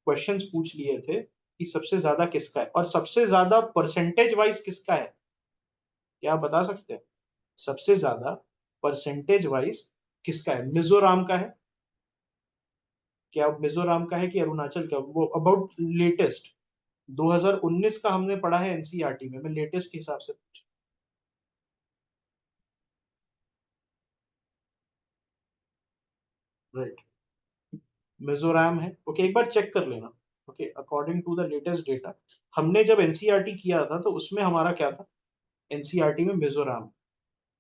क्वेश्चंस पूछ लिए थे कि सबसे ज्यादा किसका है, और सबसे ज्यादा परसेंटेज वाइज किसका है? क्या आप बता सकते हैं सबसे ज्यादा परसेंटेज वाइज किसका है? मिजोरम का है क्या? मिजोरम का है कि अरुणाचल का? वो अबाउट लेटेस्ट 2019 का हमने पढ़ा है एनसीईआरटी में, मैं लेटेस्ट के हिसाब से पूछ। राइट, मिजोरम है। ओके, एक बार चेक कर लेना। Okay, according to the latest data, हमने जब एनसीईआरटी किया था तो उसमें हमारा क्या था? एनसीईआरटी में मिजोरम।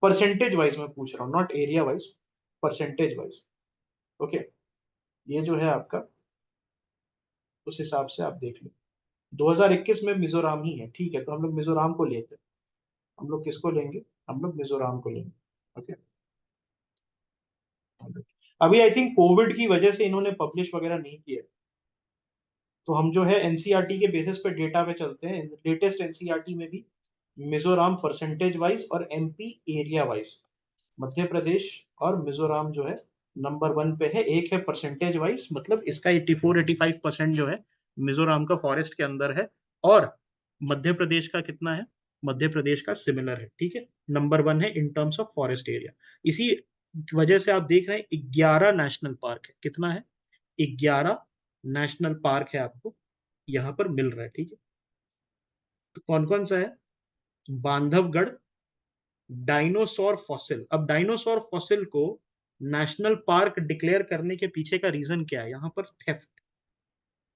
परसेंटेज वाइज मैं पूछ रहा हूँ, not area wise, percentage wise. Okay, ये जो है आपका, उस हिसाब से आप देख लो। 2021 में मिजोरम ही है, ठीक है, तो हम लोग मिजोरम को लेते हैं। हम लोग किसको लेंगे? हम लोग मिजोरम को लेंगे। ओके, अभी आई थिंक कोविड की वजह से इन्होंने पब्लिश वगैरह नहीं किया, तो हम जो है एनसीईआरटी के बेसिस पे डेटा पे चलते हैं। लेटेस्ट एनसीईआरटी में भी मिजोरम परसेंटेज वाइज और MP area wise, Madhya Pradesh और मिजोरम जो है नंबर 1 पे है। एक है परसेंटेज वाइज, मतलब इसका 84-85% जो है मिजोरम का फॉरेस्ट के अंदर है, और मध्य प्रदेश का कितना है? मध्य प्रदेश का सिमिलर है, ठीक है। नंबर 1 है in terms of forest area. इसी वजह से आप देख रहे हैं 11 नेशनल पार्क है। कितना है? 11 नेशनल पार्क है आपको यहाँ पर मिल रहा है, ठीक है। तो कौन कौन सा है? Bandhavgarh dinosaur fossil. अब डायनासोर फॉसिल को नेशनल पार्क डिक्लेयर करने के पीछे का रीजन क्या है? यहाँ पर थेफ्ट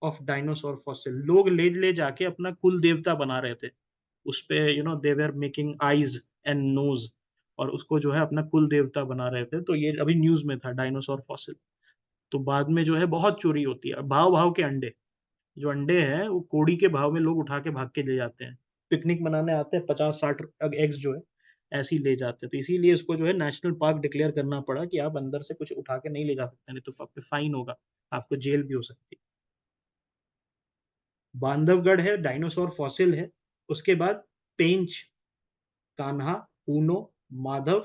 ऑफ डायनासोर फॉसिल, लोग ले ले जाके अपना कुल देवता बना रहे थे उस पे, they were making eyes and nose, और उसको जो है अपना कुल देवता बना रहे थे। तो ये अभी न्यूज में था डायनासोर फॉसिल। तो बाद में जो है बहुत चोरी होती है, भाव भाव के अंडे, जो अंडे हैं वो कोड़ी के भाव में लोग उठा के भाग के ले जाते हैं। पिकनिक मनाने आते हैं, 50-60 एग्स जो है ऐसे ही ले जाते हैं। तो इसीलिए इसको जो है नेशनल पार्क डिक्लेयर करना पड़ा कि आप अंदर से कुछ उठा के नहीं ले जा सकते, नहीं तो आप पे फाइन होगा, आपको जेल भी हो सकती है। बांधवगढ़ है, डायनासोर फॉसिल है। उसके बाद पेंच, कान्हा, ऊनो, माधव,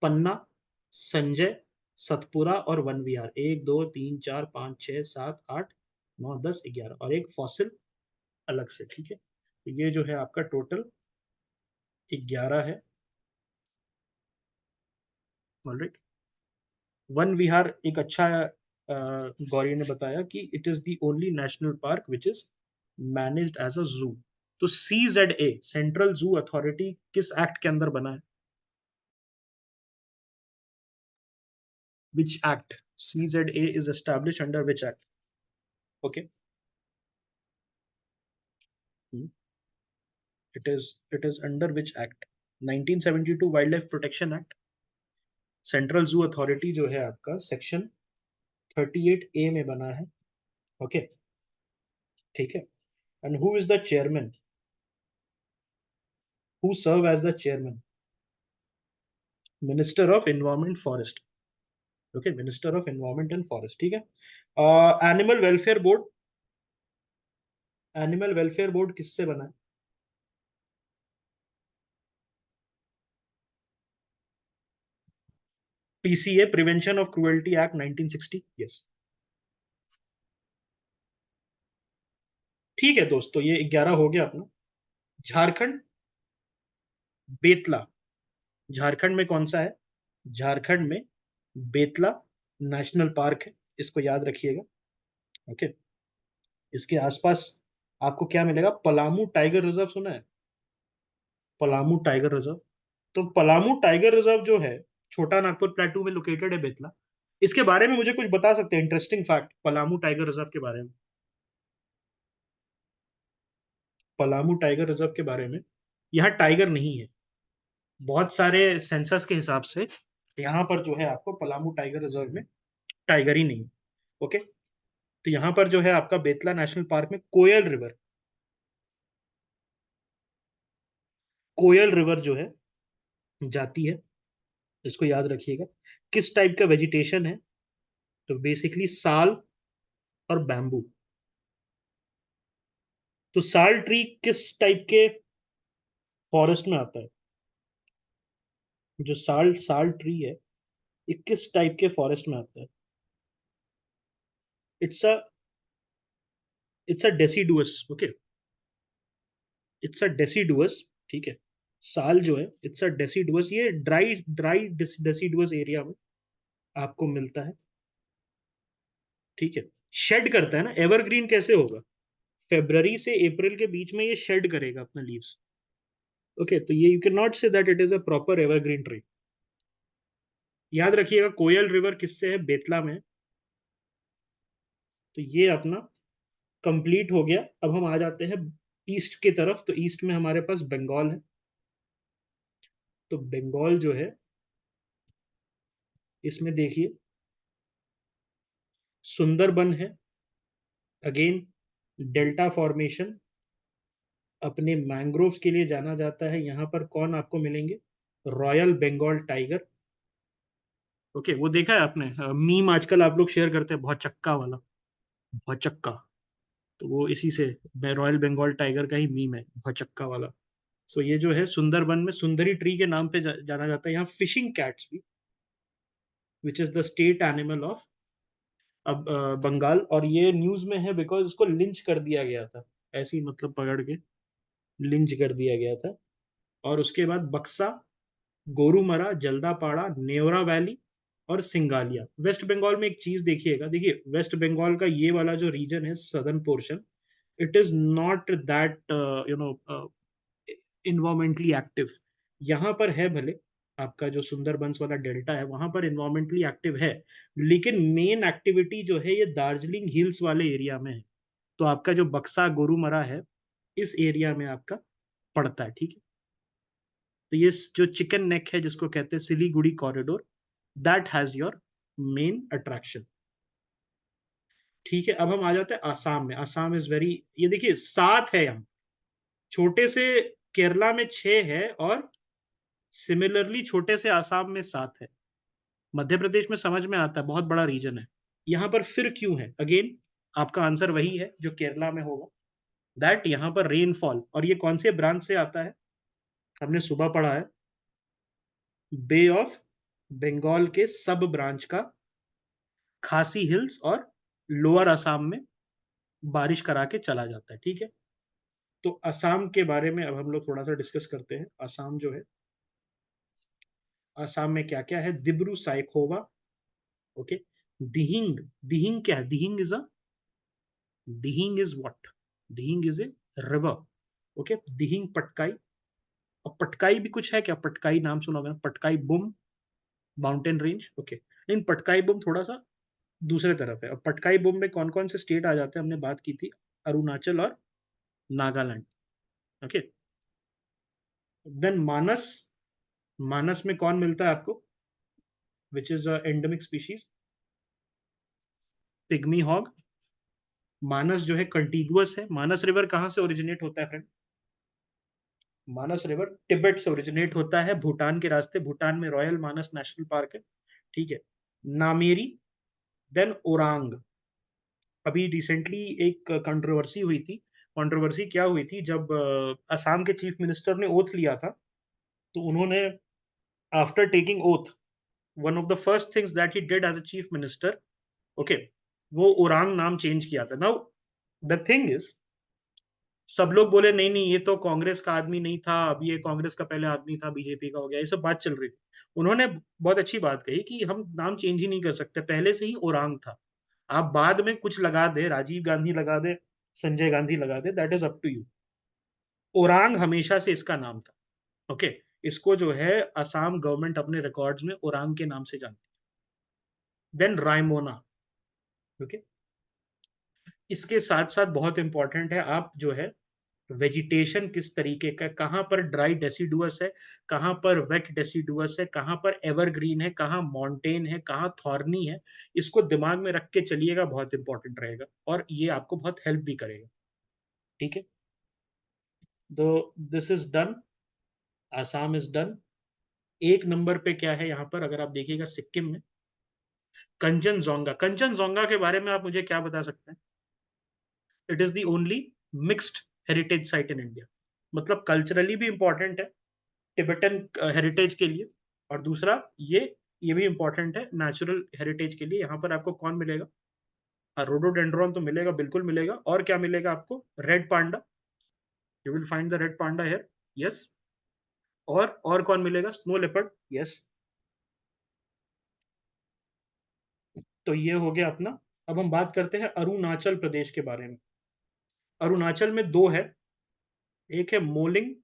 पन्ना, संजय, सतपुरा और वन विहार। 1 2 3 4 5 6 7 8 9 10 11, और एक फॉसिल अलग से, ठीक है। तो ये जो है आपका टोटल 11 है। ऑलराइट, वन विहार एक अच्छा, गौरी ने बताया कि it is the only national park which is managed as a zoo. तो CZA, सेंट्रल जू अथॉरिटी, किस एक्ट के अंदर बना है? Which act? CZA is establish under which act? Okay, it is under which act? 1972 wildlife protection act. Central zoo authority जो है आपका section 38A में बना है। ओके, ठीक है। And who is the chairman? Who serve as the chairman? Minister of environment forest. Okay, minister of environment and forest, ठीक है। Animal welfare board, animal welfare board किससे बना है? PCA, prevention of cruelty act 1960, yes. ठीक है दोस्तों, ये 11 हो गया अपना। झारखंड, बेतला। झारखंड में कौन सा है? झारखंड में बेतला नेशनल पार्क है, इसको याद रखिएगा। ओके। इसके आसपास आपको क्या मिलेगा? पलामू टाइगर रिजर्व, सुना है? Palamu tiger reserve. तो पलामू टाइगर रिजर्व जो है, छोटा नागपुर प्लेटू में लोकेटेड है, बेतला। इसके बारे में मुझे कुछ बता सकते हैं interesting fact Palamu tiger reserve के बारे में? पलामू टाइगर रिजर्व के बारे में, यहाँ टाइगर नहीं है। बहुत सारे सेंसस के हिसाब से यहाँ पर जो है आपको पलामू टाइगर रिजर्व में टाइगर ही नहीं। ओके। तो यहाँ पर जो है आपका बेतला नेशनल पार्क में कोयल रिवर, कोयल रिवर जो है जाती है, इसको याद रखिएगा। किस टाइप का वेजिटेशन है? तो बेसिकली साल और बैम्बू। तो साल ट्री किस टाइप के फॉरेस्ट में आता है? जो साल साल ट्री है, ये किस टाइप के फॉरेस्ट में आता है? It's a it's a deciduous. Okay, it's a deciduous. ठीक है। साल जो है इट्स अ डेसिडुअस, ये ड्राई ड्राई डेसिडुअस एरिया में आपको मिलता है। ठीक है। शेड करता है ना, एवरग्रीन कैसे होगा? फेब्रवरी से अप्रैल के बीच में ये शेड करेगा अपना लीव्स। ओके, तो ये you can not say that it is a proper evergreen tree. याद रखिएगा, कोयल रिवर किससे है? बेतला में। तो ये अपना कंप्लीट हो गया। अब हम आ जाते हैं ईस्ट की तरफ। तो ईस्ट में हमारे पास बंगाल है। तो बंगाल जो है, इसमें देखिए सुंदरबन है, अगेन डेल्टा फॉर्मेशन, अपने मैंग्रोव्स के लिए जाना जाता है। यहाँ पर कौन आपको मिलेंगे? Royal Bengal tiger. ओके, वो देखा है आपने मीम आजकल आप लोग शेयर करते हैं, बहुत चक्का वाला, बहुत चक्का। तो वो इसी से रॉयल बंगाल टाइगर का ही मीम है, बहुत चक्का वाला। सो ये जो है सुंदरबन में सुंदरी ट्री के नाम पे जाना जाता है। यहाँ फिशिंग कैट्स भी, which is the state animal of अब बंगाल। और ये न्यूज में है बिकॉज इसको लिंच कर दिया गया था, ऐसे ही मतलब पकड़ के लिंच कर दिया गया था। और उसके बाद बक्सा, गोरुमरा, जल्दापाड़ा, नेवरा वैली और सिंगालिया। वेस्ट बंगाल में एक चीज देखिएगा, देखिए वेस्ट बंगाल का ये वाला जो रीजन है, southern portion, it is not that you know environmentally active. यहाँ पर है भले, आपका जो सुंदरबंस वाला डेल्टा है वहां पर इन्वायरमेंटली एक्टिव है, लेकिन मेन एक्टिविटी जो है ये दार्जिलिंग हिल्स वाले एरिया में है। तो आपका जो बक्सा गोरुमरा है, इस एरिया में आपका पड़ता है। ठीक है। तो ये जो चिकन नेक है जिसको कहते हैं Siliguri corridor, that has your main attraction. ठीक है। अब हम आ जाते हैं आसाम में। आसाम इज वेरी, ये देखिए 7 है यहाँ, छोटे से केरला में 6 है, और सिमिलरली छोटे से आसाम में 7 है। मध्य प्रदेश में समझ में आता है, बहुत बड़ा रीजन है। यहाँ पर फिर क्यों है? अगेन आपका आंसर वही है जो केरला में होगा, दैट यहाँ पर रेनफॉल। और ये कौन से ब्रांच से आता है? हमने सुबह पढ़ा है, बे ऑफ बंगाल के सब ब्रांच का खासी हिल्स और लोअर असम में बारिश करा के चला जाता है। ठीक है। तो असम के बारे में अब हम लोग थोड़ा सा डिस्कस करते हैं। असम जो है, असम में क्या क्या है? दिब्रू साइखोवा। ओके। दिहिंग, दिहिंग क्या है? Dihing is a, Dihing is what? Dihing is a river. Okay. Dihing Patkai. और पटकाई भी कुछ है क्या? पटकाई नाम सुना होगा ना? Patkai Bum mountain range. Okay, लेकिन पटकाई बुम थोड़ा सा दूसरे तरफ है। और पटकाई बुम में कौन कौन से स्टेट आ जाते हैं? हमने बात की थी, अरुणाचल और नागालैंड। ओके। देन मानस, मानस में कौन मिलता है आपको? Which is endemic species, pygmy hog. Manas जो है कंटिगुअस है। मानस रिवर कहाँ से ओरिजिनेट होता है फ्रेंड? मानस रिवर तिब्बत से ओरिजिनेट होता है, भूटान के रास्ते। भूटान में रॉयल मानस नेशनल पार्क है। ठीक है। नामेरी, देन ओरांग। अभी रिसेंटली एक कंट्रोवर्सी हुई थी। कंट्रोवर्सी क्या हुई थी? जब असम के चीफ मिनिस्टर ने ओथ लिया था, तो उन्होंने after taking oath, one of the first things that he did as a chief minister, okay, वो ओरांग नाम चेंज किया था। नाउ द थिंग इज, सब लोग बोले नहीं नहीं ये तो कांग्रेस का आदमी नहीं था, अब ये कांग्रेस का पहले आदमी था, बीजेपी का हो गया, ये सब बात चल रही थी। उन्होंने बहुत अच्छी बात कही कि हम नाम चेंज ही नहीं कर सकते, पहले से ही ओरांग था। आप बाद में कुछ लगा दे, राजीव गांधी लगा दे, संजय गांधी लगा दे, that is up to you. Orang हमेशा से इसका नाम था। ओके, इसको जो है असम गवर्नमेंट अपने रिकॉर्ड्स में ओरांग के नाम से जानती है। देन रायमोना। ओके, इसके साथ साथ बहुत इंपॉर्टेंट है, आप जो है वेजिटेशन किस तरीके का, कहाँ पर ड्राई डेसिडुअस है, कहाँ पर वेट डेसिडुअस है, कहाँ पर एवरग्रीन है, कहाँ माउंटेन है, कहाँ थॉर्नी है, इसको दिमाग में रख के चलिएगा, बहुत इंपॉर्टेंट रहेगा और ये आपको बहुत हेल्प भी करेगा। ठीक है, तो this is done, Assam is done. एक नंबर पे क्या है यहाँ पर, अगर आप देखिएगा सिक्किम में कंचनजोंगा। कंचनजोंगा के बारे में आप मुझे क्या बता सकते हैं? It is the only mixed heritage site in India, मतलब कल्चरली भी इंपॉर्टेंट है टिबेटन हेरिटेज के लिए, और दूसरा ये भी इंपॉर्टेंट है नेचुरल हेरिटेज के लिए। यहाँ पर आपको कौन मिलेगा? रोडोडेंड्रॉन तो मिलेगा, बिल्कुल मिलेगा, और क्या मिलेगा आपको? Red panda, you will find the red panda here. Yes, और कौन मिलेगा? Snow leopard, yes. तो ये हो गया अपना। अब हम बात करते हैं अरुणाचल प्रदेश के बारे में। अरुणाचल में दो है, एक है मोलिंग,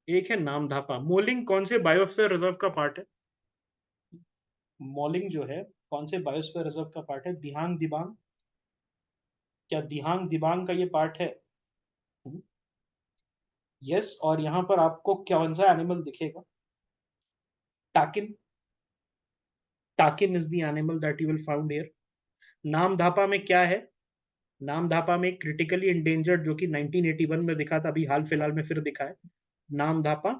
एक है नामधापा। मोलिंग कौन से बायोस्फीयर रिजर्व का पार्ट है? मोलिंग जो है कौन से बायोस्फीयर रिजर्व का पार्ट है? दिहांग दिबांग, क्या दिहांग दिबांग का ये पार्ट है? यस। और यहाँ पर आपको कौन सा एनिमल दिखेगा? Takin. Takin is the animal that you will found here. Namdapha में क्या है? नामधापा में क्रिटिकली इंडेंजर्ड, जो कि 1981 में दिखा था, अभी हाल फिलहाल में फिर दिखा है, नामधापा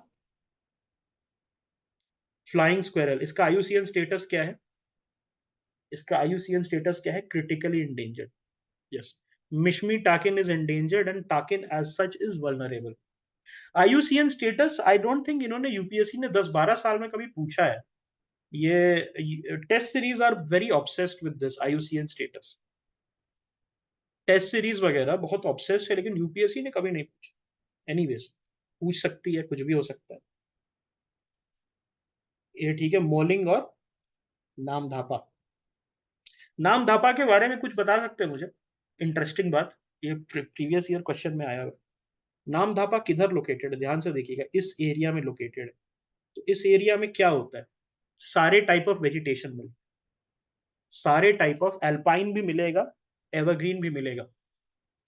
फ्लाइंग स्क्वेरल। इसका आईयूसीएन स्टेटस क्या है? इसका आईयूसीएन स्टेटस क्या है? Critically endangered. Yes, Mishmi takin is endangered and takin as such is vulnerable. IUCN status I don't think इन्होंने यूपीएससी ने 10-12 साल में कभी पूछा है। ये test series are very obsessed with this IUCN status. Test series वगैरह बहुत ऑब्सेस्ड है, लेकिन यूपीएससी ने कभी नहीं पूछा। एनीवेज, पूछ सकती है, कुछ भी हो सकता है। ये ठीक है, मोलिंग और नामधापा। नामधापा के बारे में कुछ बता सकते हैं मुझे? इंटरेस्टिंग बात, ये प्रीवियस ईयर क्वेश्चन में आया हुआ। नामधापा किधर लोकेटेड है? ध्यान से देखिएगा, इस एरिया में लोकेटेड है। तो इस एरिया में क्या होता है? सारे टाइप ऑफ वेजिटेशन मिल, सारे टाइप ऑफ एल्पाइन भी मिलेगा, एवरग्रीन भी मिलेगा।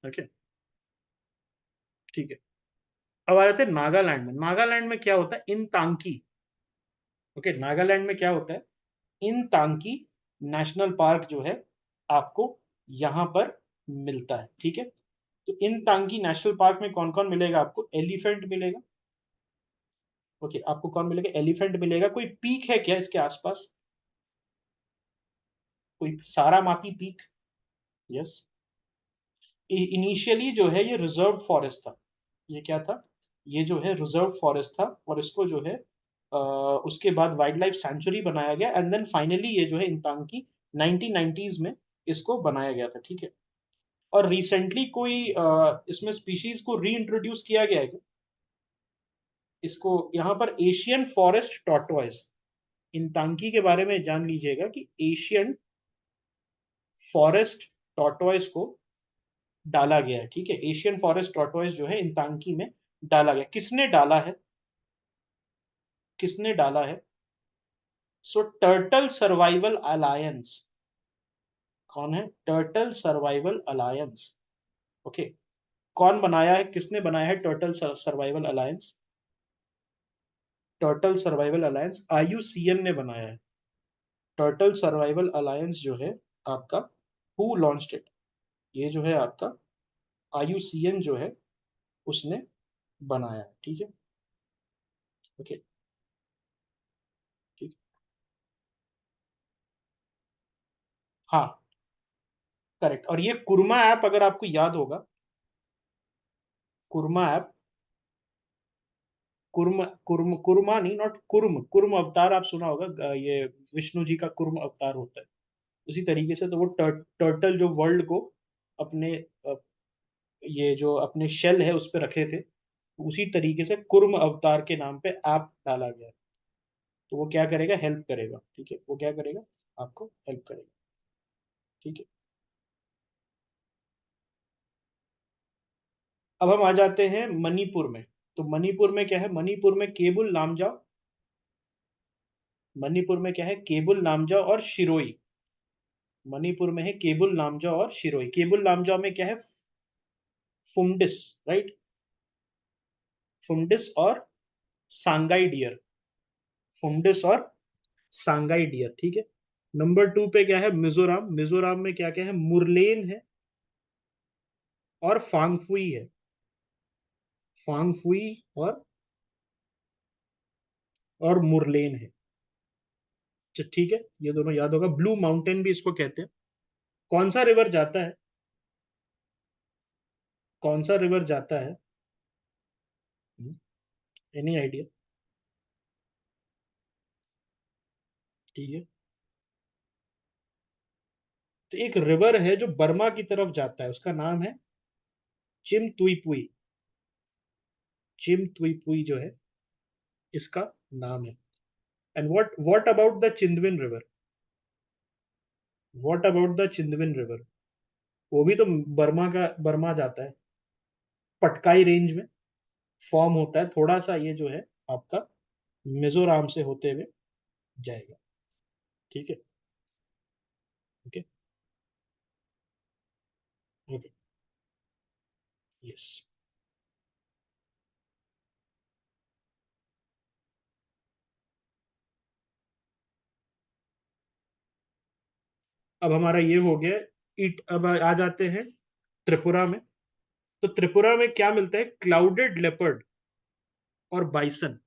ओके, ठीक है। अब आ जाते हैं नागालैंड में। नागालैंड में क्या होता है? इन तांकी। ओके, नागालैंड में क्या होता है? इन तांकी नेशनल पार्क जो है आपको यहाँ पर मिलता है। ठीक है, तो इन तांकी नेशनल पार्क में कौन कौन मिलेगा आपको? एलिफेंट मिलेगा। ओके, आपको कौन मिलेगा? एलिफेंट मिलेगा। कोई पीक है क्या इसके आसपास? कोई सारा मापी पीक? यस। इनिशियली जो है ये रिजर्व फॉरेस्ट था। ये क्या था? ये जो है रिजर्व फॉरेस्ट था, और इसको जो है उसके बाद वाइल्ड लाइफ सेंचुरी बनाया गया, एंड देन फाइनली ये जो है इंतांकी 1990s में इसको बनाया गया था। ठीक है, और रिसेंटली कोई इसमें स्पीशीज को री इंट्रोड्यूस किया गया है क्या? इसको यहाँ पर एशियन फॉरेस्ट टॉर्टोइज, इंतांकी के बारे में जान लीजिएगा कि एशियन फॉरेस्ट टॉर्टोइज को डाला गया है। ठीक है, एशियन फॉरेस्ट टॉर्टोइज जो है इंतांकी में डाला गया। किसने डाला है? किसने डाला है? सो टर्टल सर्वाइवल अलायंस। कौन है? Turtle survival alliance. ओके, कौन बनाया है, किसने बनाया है turtle survival alliance? Turtle survival alliance IUCN ने बनाया है। टर्टल सर्वाइवल अलायंस जो है आपका, हु लॉन्च्ड इट? ये जो है आपका आईयूसीएन जो है उसने बनाया है। ठीक है, ओके, ठीक। हाँ, करेक्ट। और ये कुर्मा ऐप अगर आपको याद होगा, कुर्मा ऐप, कुर्म कुर्म कुर्मा नहीं, नॉट कुर्म, कुर्म अवतार आप सुना होगा, ये विष्णु जी का कुर्म अवतार होता है। उसी तरीके से तो वो टर्टल जो वर्ल्ड को अपने ये जो अपने शेल है उस पर रखे थे, उसी तरीके से कुर्म अवतार के नाम पे ऐप डाला गया है। तो वो क्या करेगा, हेल्प करेगा, ठीक है, वो क्या करेगा, आपको हेल्प करेगा, ठीक है। अब हम आ जाते हैं मणिपुर में। तो मणिपुर में क्या है, मणिपुर में केबुल लामजाओ, मणिपुर में क्या है, केबुल लामजाओ और शिरोई। मणिपुर में है केबुल लामजाओ और शिरोई। केबुल लामजाओ में क्या है, फुंडिस, राइट, फुंडिस और सांगाई डियर, फुंडिस और सांगाई डियर, ठीक है। नंबर 2 पे क्या है, मिजोरम। मिजोरम में क्या क्या है, मुरलेन है और फांगफुई है, फांगफुई और मुरलेन है। अच्छा, ठीक है, ये दोनों याद होगा। ब्लू माउंटेन भी इसको कहते हैं। कौन सा रिवर जाता है, कौन सा रिवर जाता है, एनी आइडिया? ठीक है, तो एक रिवर है जो बर्मा की तरफ जाता है, उसका नाम है चिम तुईपुई। चिम तुईपुई जो है, इसका नाम है। And what about the Chindwin river, what about the Chindwin river? वो भी तो बर्मा जाता है, पटकाई रेंज में फॉर्म होता है, थोड़ा सा ये जो है आपका मिजोरम से होते हुए जाएगा, ठीक है। Okay, okay, yes. अब हमारा ये हो गया इट। अब आ जाते हैं त्रिपुरा में। तो त्रिपुरा में क्या मिलता है, क्लाउडेड लेपर्ड और बाइसन,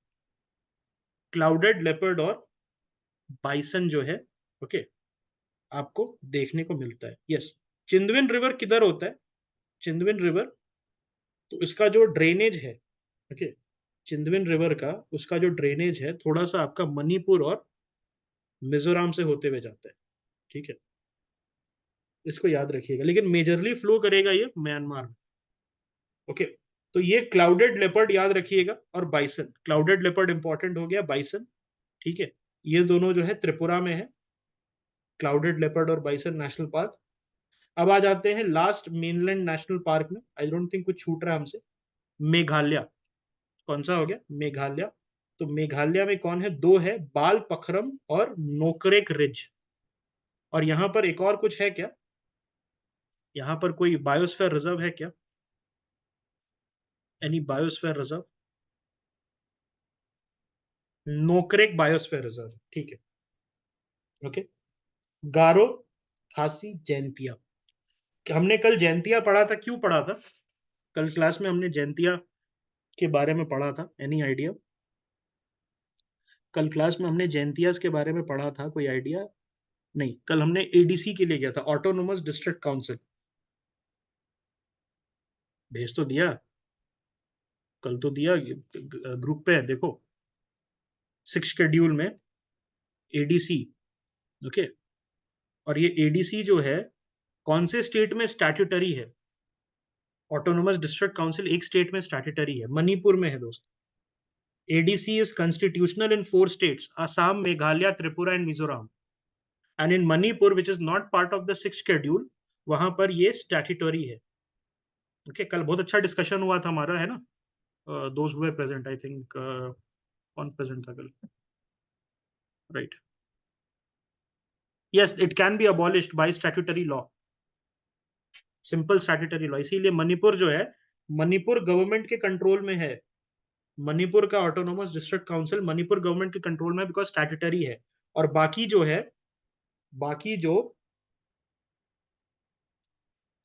क्लाउडेड लेपर्ड और बाइसन जो है, ओके, आपको देखने को मिलता है, यस। चिंदविन रिवर किधर होता है, चिंदविन रिवर, तो इसका जो ड्रेनेज है, ओके, चिंदविन रिवर का उसका जो ड्रेनेज है थोड़ा सा आपका मणिपुर और मिजोरम से होते हुए जाता है, ठीक है। इसको याद रखिएगा, लेकिन मेजरली फ्लो करेगा ये म्यांमार में, ओके। तो ये क्लाउडेड लेपर्ड याद रखिएगा, और बाइसन, क्लाउडेड लेपर्ड इंपॉर्टेंट हो गया, बाइसन, ठीक है। ये दोनों जो है त्रिपुरा में है, क्लाउडेड लेपर्ड और बाइसन नेशनल पार्क। अब आ जाते हैं लास्ट मेनलैंड नेशनल पार्क में, आई डोंट थिंक कुछ छूट रहा है हमसे, मेघालय। कौन सा हो गया, मेघालय। तो मेघालय में कौन है, दो है, बाल पखरम और नोकरेक रिज। और यहां पर एक और कुछ है क्या, यहाँ पर कोई बायोस्फीयर रिजर्व है क्या, any biosphere reserve? Nokrek biosphere reserve, ठीक है, ओके। गारो, खासी, जैंतिया। हमने कल जैंतिया पढ़ा था, क्यों पढ़ा था, कल क्लास में हमने जैंतिया के बारे में पढ़ा था, एनी आइडिया? कल क्लास में हमने जैंतियास के बारे में पढ़ा था, कोई आइडिया? नहीं, कल हमने एडीसी के लिए गया था, ऑटोनोमस डिस्ट्रिक्ट काउंसिल। भेज तो दिया, कल तो दिया, ग्रुप पे है देखो, 6 शेड्यूल में एडीसी, ओके। और ये एडीसी जो है कौन से स्टेट में स्टैट्यूटरी है, ऑटोनोमस डिस्ट्रिक्ट काउंसिल एक स्टेट में स्टैट्यूटरी है, मणिपुर में है दोस्त। ADC is constitutional in 4 states, Assam, Meghalaya, Tripura and Mizoram. And in Manipur which is not part of the 6 schedule, वहां पर ये स्टैट्यूटरी है, ओके। कल बहुत अच्छा डिस्कशन हुआ था हमारा, है ना, दोस्त हुए प्रेजेंट, आई थिंक, कौन प्रेजेंट था कल, right, yes, it can be abolished by statutory law, simple statutory law. इसीलिए मणिपुर जो है, मणिपुर गवर्नमेंट के कंट्रोल में है, मणिपुर का autonomous district council Manipur government के कंट्रोल में, बिकॉज स्टैट्यूटरी है। और बाकी जो है, बाकी जो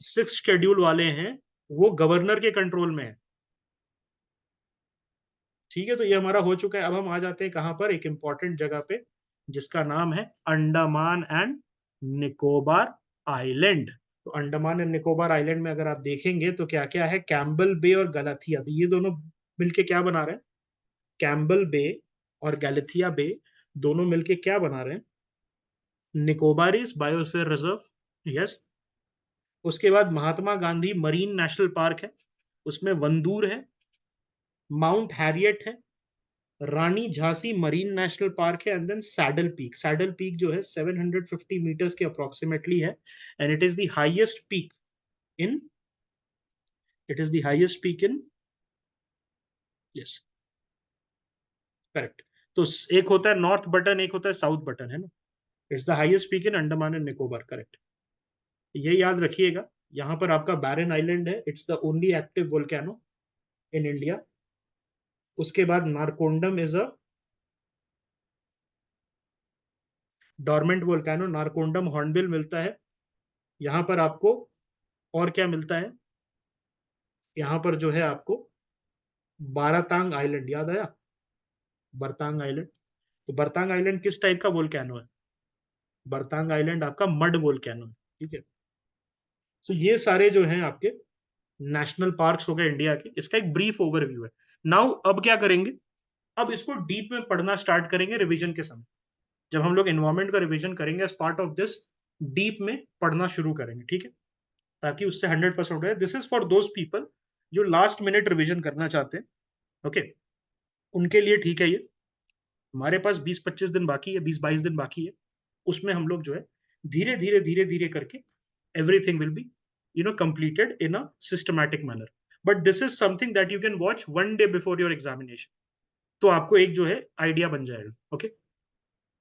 6 शेड्यूल वाले हैं वो गवर्नर के कंट्रोल में है, ठीक है। तो ये हमारा हो चुका है। अब हम आ जाते हैं कहां पर, एक इंपॉर्टेंट जगह पे, जिसका नाम है अंडमान एंड निकोबार आइलैंड। तो अंडमान एंड निकोबार आइलैंड में अगर आप देखेंगे तो क्या क्या है, कैम्बल बे और गलाथिया, तो ये दोनों मिलके क्या बना रहे हैं, कैम्बल बे और गैलेथिया बे, दोनों मिलके क्या बना रहे हैं, निकोबारीज बायोस्फीयर रिजर्व, यस। उसके बाद Mahatma Gandhi marine national park है, उसमें वंदूर है, माउंट हैरियट है, रानी झांसी मरीन नेशनल पार्क है, एंड देन सैडल पीक जो है 750 मीटर्स के अप्रोक्सीमेटली है, and in it is the highest peak in yes correct. तो एक होता है नॉर्थ बटन, एक होता है साउथ बटन, है ना। It's the highest peak in Andaman and Nicobar, correct. ये याद रखिएगा। यहाँ पर आपका बैरन आइलैंड है, it's the only active volcano in India. उसके बाद Narcondam is a dormant volcano, Narcondam hornbill मिलता है। यहाँ पर आपको और क्या मिलता है, यहाँ पर जो है आपको बारातांग आइलैंड याद आया, बरतांग आइलैंड। तो बरतांग आइलैंड किस टाइप का वोल्केनो है, बरतांग आइलैंड आपका मड वोल्केनो है, ठीक है। तो ये सारे जो हैं आपके नेशनल पार्क्स हो गए इंडिया के, इसका एक ब्रीफ ओवरव्यू है। नाउ अब क्या करेंगे, अब इसको डीप में पढ़ना स्टार्ट करेंगे रिवीजन के समय। जब हम लोग एनवायरमेंट का रिवीजन करेंगे as part of this, deep में पढ़ना शुरू करेंगे, ठीक है, ताकि उससे 100% हो जाए। This is for those people जो लास्ट मिनट रिवीजन करना चाहते हैं, ओके, उनके लिए ठीक है ये। हमारे पास 20-25 दिन बाकी है, 20-22 दिन बाकी है, उसमें हम लोग जो है धीरे धीरे करके everything will be completed in a systematic manner. But this is something that you can watch one day before your examination, तो आपको एक जो है आइडिया बन जाएगा, ओके।